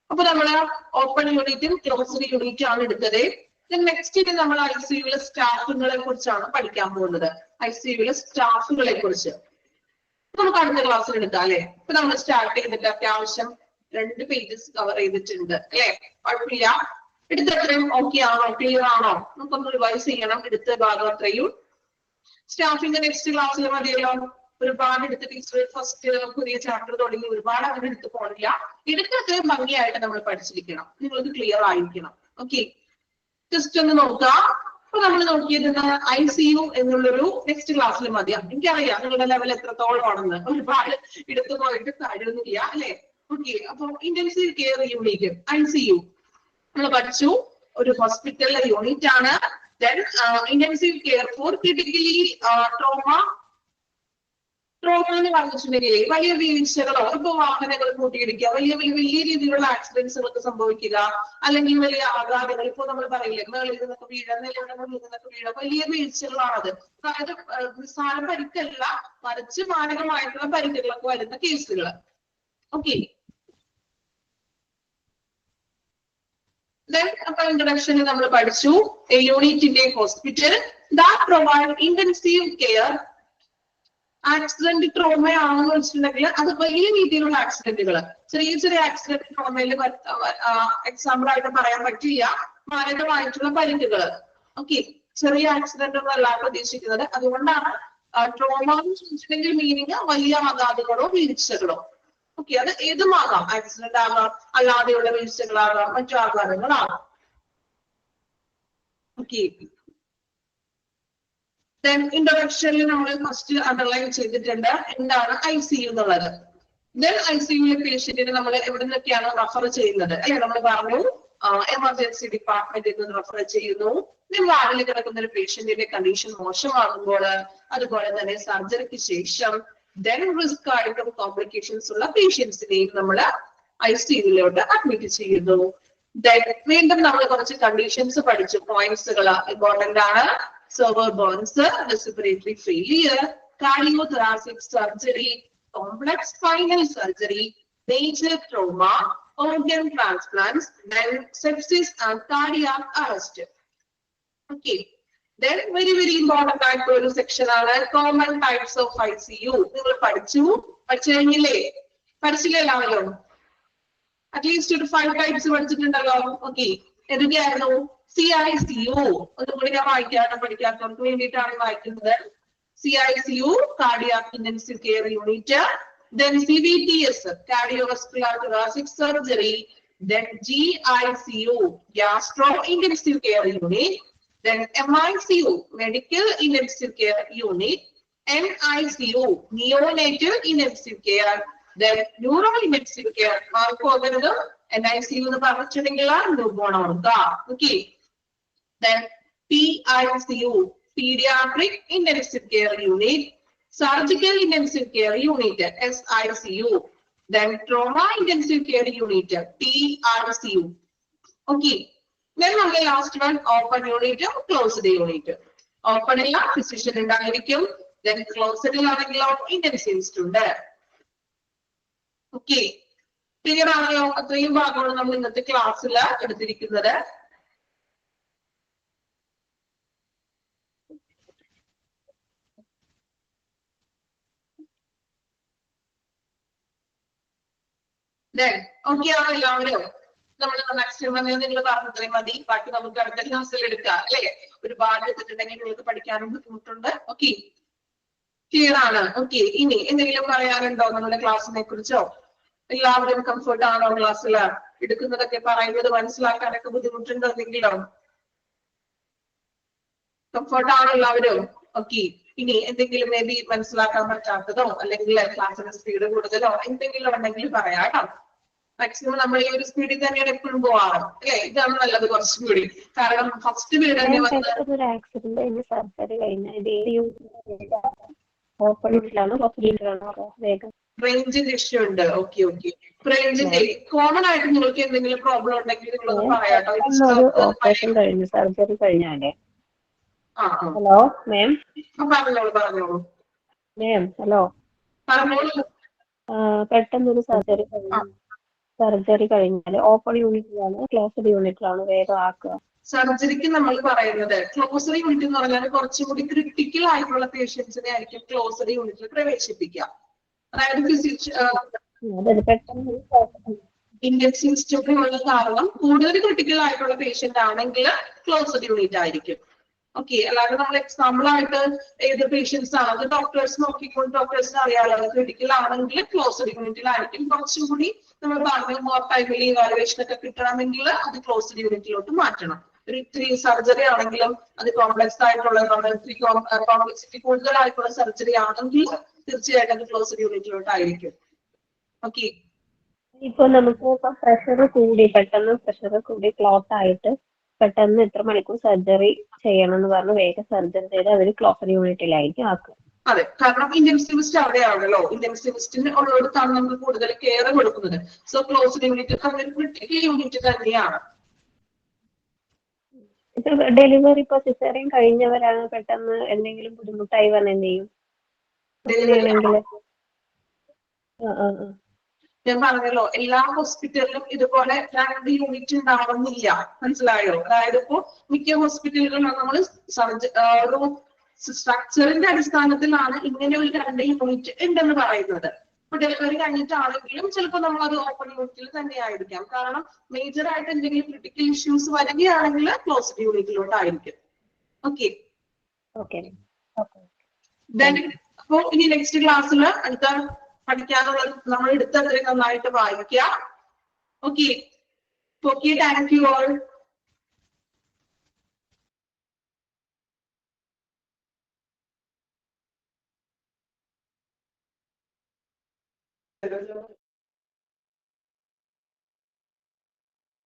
അപ്പൊ നമ്മള് ഓപ്പൺ യൂണിറ്റും ക്ലോസ്ഡ് യൂണിറ്റും ആണ് എടുത്തത്. നെക്സ്റ്റ് നമ്മൾ ICUയിലെ സ്റ്റാഫുകളെ കുറിച്ചാണ് പഠിക്കാൻ പോകുന്നത്. ICUയിലെ സ്റ്റാഫുകളെ കുറിച്ച് നമുക്ക് അടുത്ത ക്ലാസ്സിൽ എടുക്കാം അല്ലെ? ഇപ്പൊ നമ്മൾ സ്റ്റാർട്ട് ചെയ്തിട്ട് അത്യാവശ്യം 2 പേജസ് കവർ ചെയ്തിട്ടുണ്ട് അല്ലെ? കുഴപ്പമില്ല. എടുത്തത്രയും ഓക്കെ ആണോ? ക്ലിയർ ആണോ? നമുക്കൊന്ന് റിവൈസ് ചെയ്യണം എടുത്ത ഭാഗം അത്രയും. സ്റ്റാഫിന്റെ നെക്സ്റ്റ് ക്ലാസ്സിൽ മതിയല്ലോ. ഒരുപാട് എടുത്ത് ടീച്ചർ ഫസ്റ്റ് പുതിയ ചാപ്റ്റർ തുടങ്ങി ഒരുപാട് അങ്ങനെ എടുത്ത് പോണില്ല. എടുത്തൊക്കെ ഭംഗിയായിട്ട് നമ്മൾ പഠിച്ചിരിക്കണം. നിങ്ങൾക്ക് ക്ലിയർ ആയിരിക്കണം. ഓക്കെ, ജസ്റ്റ് ഒന്ന് നോക്കാം. അപ്പൊ നമ്മൾ നോക്കിയത് ICU എന്നുള്ളൊരു നെക്സ്റ്റ് ക്ലാസ്സിൽ മതിയാ. എനിക്കറിയാം നിങ്ങളുടെ ലെവൽ എത്രത്തോളം ആണെന്ന്. ഒരുപാട് എടുത്തു പോയിട്ട് കാര്യമൊന്നുമില്ല അല്ലെ? ഓക്കെ, അപ്പൊ ഇന്റൻസീവ് കെയർ യൂണിറ്റ് ICU നമ്മൾ പഠിച്ചു. ഒരു ഹോസ്പിറ്റലിലെ യൂണിറ്റ് ആണ്. Then intensive care for critically trauma എന്ന് പറഞ്ഞിട്ടുണ്ടെങ്കിൽ വലിയ വീഴ്ചകളോ ഇപ്പൊ വാഹനങ്ങൾ കൂട്ടിയിടിക്കുക, വലിയ രീതിയിലുള്ള ആക്സിഡന്റ്സുകളൊക്കെ സംഭവിക്കുക, അല്ലെങ്കിൽ വലിയ ആഘാതങ്ങൾ. ഇപ്പൊ നമ്മൾ പറയില്ലേ, മേളിൽ നിന്നൊക്കെ വീഴ, നിലവിടങ്ങളിൽ നിന്നൊക്കെ വീഴ, വലിയ വീഴ്ചകളാണത്. അതായത് നിസ്സാര പരിക്കല്ല, മറിച്ച് മാരകമായിട്ടുള്ള പരിക്കുകളൊക്കെ വരുന്ന കേസുകൾ. ഓക്കെ, അപ്പൊ ഇൻട്രൊഡക്ഷനിൽ നമ്മൾ പഠിച്ചു a unit in a hospital that provide intensive care. Accident ട്രോമയാണെന്ന് വെച്ചിട്ടുണ്ടെങ്കിൽ അത് വലിയ രീതിയിലുള്ള ആക്സിഡന്റുകൾ, ചെറിയ ആക്സിഡന്റ് ട്രോമയിൽ എക്സാമ്പിൾ ആയിട്ട് പറയാൻ പറ്റില്ല. മാരകമായിട്ടുള്ള പരിക്കുകൾ. ഓക്കെ, ചെറിയ ആക്സിഡന്റ് ഒന്നല്ല പ്രതീക്ഷിക്കുന്നത്. അതുകൊണ്ടാണ് ട്രോമ എന്ന് ചോദിച്ചിട്ടുണ്ടെങ്കിൽ മീനിങ് വലിയ ആഘാതങ്ങളോ വീഴ്ചകളോ. ഓക്കെ, അത് ഏതുമാകാം. ആക്സിഡന്റ് ആകാം, അല്ലാതെയുള്ള വീഴ്ചകളാകാം, മറ്റു ആഘാതങ്ങളാകാം. ഓക്കെ, ദെൻ ഇൻട്രൊഡക്ഷനിൽ നമ്മൾ ഫസ്റ്റ് അണ്ടർലൈൻ ചെയ്തിട്ടുണ്ട് എന്താണ് ICU എന്നുള്ളത്. ദെൻ ICUയിലെ പേഷ്യന്റിനെ നമ്മൾ എവിടെ നിന്നൊക്കെയാണ് റെഫർ ചെയ്യുന്നത് അല്ലെ? നമ്മൾ പറഞ്ഞു എമർജൻസി ഡിപ്പാർട്ട്മെന്റിൽ നിന്ന് റെഫർ ചെയ്യുന്നു. വാർഡിൽ കിടക്കുന്ന ഒരു പേഷ്യന്റിന്റെ കണ്ടീഷൻ മോശമാകുമ്പോൾ, അതുപോലെ തന്നെ സർജറിക്ക് ശേഷം ദെൻ റിസ്ക് ആയിട്ടും കോംപ്ലിക്കേഷൻസ് ഉള്ള പേഷ്യൻസിനെയും നമ്മൾ ICUയിലോട്ട് അഡ്മിറ്റ് ചെയ്യുന്നു. ദെൻ വീണ്ടും നമ്മൾ കുറച്ച് കണ്ടീഷൻസ് പഠിച്ചു. പോയിന്റ്സുകൾ ഇമ്പോർട്ടന്റ് ആണ്. Server burns, respiratory failure, cardiothoracic surgery, complex spinal surgery, major trauma, organ transplants, then sepsis and cardiac arrest. Okay, then very important ആയിട്ടുള്ള ഒരു സെക്ഷൻ ആണ് common types of ICU. നിങ്ങൾ പഠിച്ചില്ലേ എല്ലാവരും? അറ്റ്ലീസ്റ്റ് ഒരു 5 ടൈപ്സ് പഠിച്ചിട്ടുണ്ടല്ലോ. ഓക്കെ, ഏതൊക്കെയായിരുന്നു? CICU ഒന്നുകൂടി ഞാൻ വായിക്കാതെ പഠിക്കാത്തവർക്ക് വേണ്ടിയിട്ടാണ് വായിക്കുന്നത്. CICU cardiac intensive care unit, then CVTS cardiovascular thoracic surgery, then GICU gastro intensive care unit, then MICU medical intensive care unit, NICU neonatal intensive care, then neuro intensive care. NICU എന്ന് പറഞ്ഞിട്ടുണ്ടെങ്കിൽ newborn ഓർക്കുക. Okay, then PICU pediatric intensive care unit, surgical intensive care unit SICU, then trauma intensive care unit TRCU. Okay, then the last one open unit, closed unit. ഓപ്പണിൽ physician ഉണ്ടായിരിക്കും. Then ക്ലോസഡിലാണെങ്കിലോ intensivist ഉണ്ട്. Okay, clear ആണല്ലോ? അത്രയും ഭാഗമാണ് നമ്മൾ ഇന്നത്തെ ക്ലാസ്സിൽ എടുത്തിരിക്കുന്നത്. ഓക്കെ ആണോ എല്ലാവരും? നമ്മൾ മാക്സിമം നിങ്ങൾ പറഞ്ഞത്രയും മതി. ബാക്കി നമുക്ക് അടുത്ത ക്ലാസ്സിൽ എടുക്കാം അല്ലെ? ഒരുപാട് എടുത്തിട്ടുണ്ടെങ്കിൽ നിങ്ങൾക്ക് പഠിക്കാനും ബുദ്ധിമുട്ടുണ്ട്. ഓക്കെ, ക്ലിയർ ആണ്? ഓക്കെ, ഇനി എന്തെങ്കിലും പറയാനുണ്ടോ നമ്മുടെ ക്ലാസ്സിനെ കുറിച്ചോ? എല്ലാവരും കംഫർട്ട് ആണോ ക്ലാസ്സിൽ? എടുക്കുന്നതൊക്കെ പറയുന്നത് മനസ്സിലാക്കാനൊക്കെ ബുദ്ധിമുട്ടുണ്ടോ എന്തെങ്കിലോ? കംഫർട്ട് ആണോ എല്ലാവരും? ഓക്കെ, ഇനി എന്തെങ്കിലും മേ ബി മനസ്സിലാക്കാൻ പറ്റാത്തതോ അല്ലെങ്കിൽ ക്ലാസ്സിന് സ്പീഡ് കൂടുതലോ എന്തെങ്കിലും ഉണ്ടെങ്കിൽ പറയാം കേട്ടോ. മാക്സിമം നമ്മൾ ഈ ഒരു സ്പീഡിൽ തന്നെയാണ് എപ്പോഴും പോവാറ് അല്ലെ? ഇതാണ് നല്ലത് കുറച്ചും കൂടി. കാരണം ഫസ്റ്റ് പീരീഡ് തന്നെ വന്ന് ആക്സിഡന്റ് സർജറി റേഞ്ചിന്റെ ഇഷ്യൂ ഉണ്ട്. ഓക്കെ ഓക്കെ, റേഞ്ചിന്റെ കോമൺ ആയിട്ട് നിങ്ങൾക്ക് എന്തെങ്കിലും പ്രോബ്ലം ഉണ്ടെങ്കിൽ നിങ്ങളൊന്ന് പറയാട്ടോ. ഓപ്പറേഷൻ കഴിഞ്ഞു, സർജറി കഴിഞ്ഞാലേ. ആ ഹലോ മാം. പറഞ്ഞോളൂ പറഞ്ഞോളൂ മാം. ഹലോ, പറഞ്ഞോളൂ. പെട്ടെന്നൊരു സർജറി കഴിഞ്ഞാല് ഓപ്പൺ യൂണിറ്റിലാണ് ക്ലോസ്ഡ് യൂണിറ്റിലാണ് വേഗം ആക്കുക? സർജറിക്ക് നമ്മൾ പറയുന്നത് ക്ലോസ്ഡ് യൂണിറ്റ് എന്ന് പറഞ്ഞാൽ കുറച്ചും കൂടി ക്രിട്ടിക്കൽ ആയിട്ടുള്ള പേഷ്യൻസിനെ ആയിരിക്കും ക്ലോസ്ഡ് യൂണിറ്റിൽ പ്രവേശിപ്പിക്കുക. അതായത് ഇന്റൻസിവിസ്റ്റ് ഒക്കെ ഉള്ള കാരണം കൂടുതൽ ക്രിട്ടിക്കൽ ആയിട്ടുള്ള പേഷ്യന്റ് ആണെങ്കിൽ ക്ലോസ്ഡ് യൂണിറ്റ് ആയിരിക്കും. ഓക്കെ, അല്ലാതെ നമ്മൾ എക്സാമ്പിൾ ആയിട്ട് ഏത് പേഷ്യൻസ് ആണ് അത് ഡോക്ടേഴ്സ് നോക്കിക്കൊണ്ട് ഡോക്ടേഴ്സിന് അറിയാലോ ക്രിട്ടിക്കൽ ആണെങ്കിൽ ക്ലോസ്ഡ് യൂണിറ്റിലായിരിക്കും. കുറച്ചും കൂടി നമ്മൾ പറഞ്ഞ മോർ ടൈമിൽ ഇവാലുവേഷൻ ഒക്കെ കിട്ടണമെങ്കിൽ അത് ക്ലോസ്ഡ് യൂണിറ്റിലോട്ട് മാറ്റണം. ഒരു ഇത്തിരി സർജറി ആണെങ്കിലും അത് കോംപ്ലക്സ് ആയിട്ടുള്ള കോംപ്ലക്സിറ്റി കൂടുതലായിട്ടുള്ള സർജറി ആണെങ്കിൽ തീർച്ചയായിട്ടും അത് ക്ലോസ്ഡ് യൂണിറ്റിലോട്ടായിരിക്കും. ഓക്കെ, ഇപ്പൊ നമുക്ക് പെട്ടെന്ന് പ്രഷർ കൂടി ക്ലോട്ട് ആയിട്ട് പെട്ടെന്ന് ഇത്ര മണിക്കൂർ സർജറി ചെയ്യണം എന്ന് പറഞ്ഞ് വേഗം സർജറി ചെയ്ത് അവര് ക്ലോസ്ഡ് യൂണിറ്റിലായിരിക്കും ആക്കുക. അതെ, കാരണം ഇന്റൻസിവിസ്റ്റ് അവിടെയാണല്ലോ. ഇന്റൻസിവിസ്റ്റിന് ഉള്ളിടത്താണ് നമ്മൾ കൂടുതൽ കെയർ കൊടുക്കുന്നത്. സോ ക്ലോസ്ഡ് യൂണിറ്റ് അതൊരു ക്രിട്ടിക്കൽ യൂണിറ്റ് തന്നെയാണ്. ഇപ്പൊ ഡെലിവറി ഇപ്പൊ സിസേറിയൻ കഴിഞ്ഞവരാണ് പെട്ടെന്ന് എന്തെങ്കിലും ബുദ്ധിമുട്ടായി വന്ന് എന്ത് ചെയ്യും? ഞാൻ പറഞ്ഞല്ലോ, എല്ലാ ഹോസ്പിറ്റലിലും ഇതുപോലെ 2 യൂണിറ്റ് ഉണ്ടാവുന്നില്ല. മനസ്സിലായോ? അതായത് ഇപ്പോ മിക്ക ഹോസ്പിറ്റലുകളിലും നമ്മൾ ഒരു സ്ട്രക്ചറിന്റെ അടിസ്ഥാനത്തിലാണ് ഇങ്ങനെ ഒരു 2 യൂണിറ്റ് ഉണ്ടെന്ന് പറയുന്നത്. ഇപ്പൊ ഡെലിവറി കഴിഞ്ഞിട്ടാണെങ്കിലും ചിലപ്പോൾ നമ്മൾ അത് ഓപ്പൺ യൂണിറ്റിൽ തന്നെ ആയിരിക്കാം. കാരണം മേജർ ആയിട്ട് എന്തെങ്കിലും ക്രിട്ടിക്കൽ ഇഷ്യൂസ് വരികയാണെങ്കിൽ ക്ലോസ്ഡ് യൂണിറ്റിലോട്ടായിരിക്കും. ഓക്കെ, അപ്പൊ ഇനി നെക്സ്റ്റ് ക്ലാസ്സിൽ അടുത്ത പഠിക്കാനുള്ളത് നമ്മൾ എടുത്തത്രയും നന്നായിട്ട് വായിക്കുക. Okay, okay, thank you all.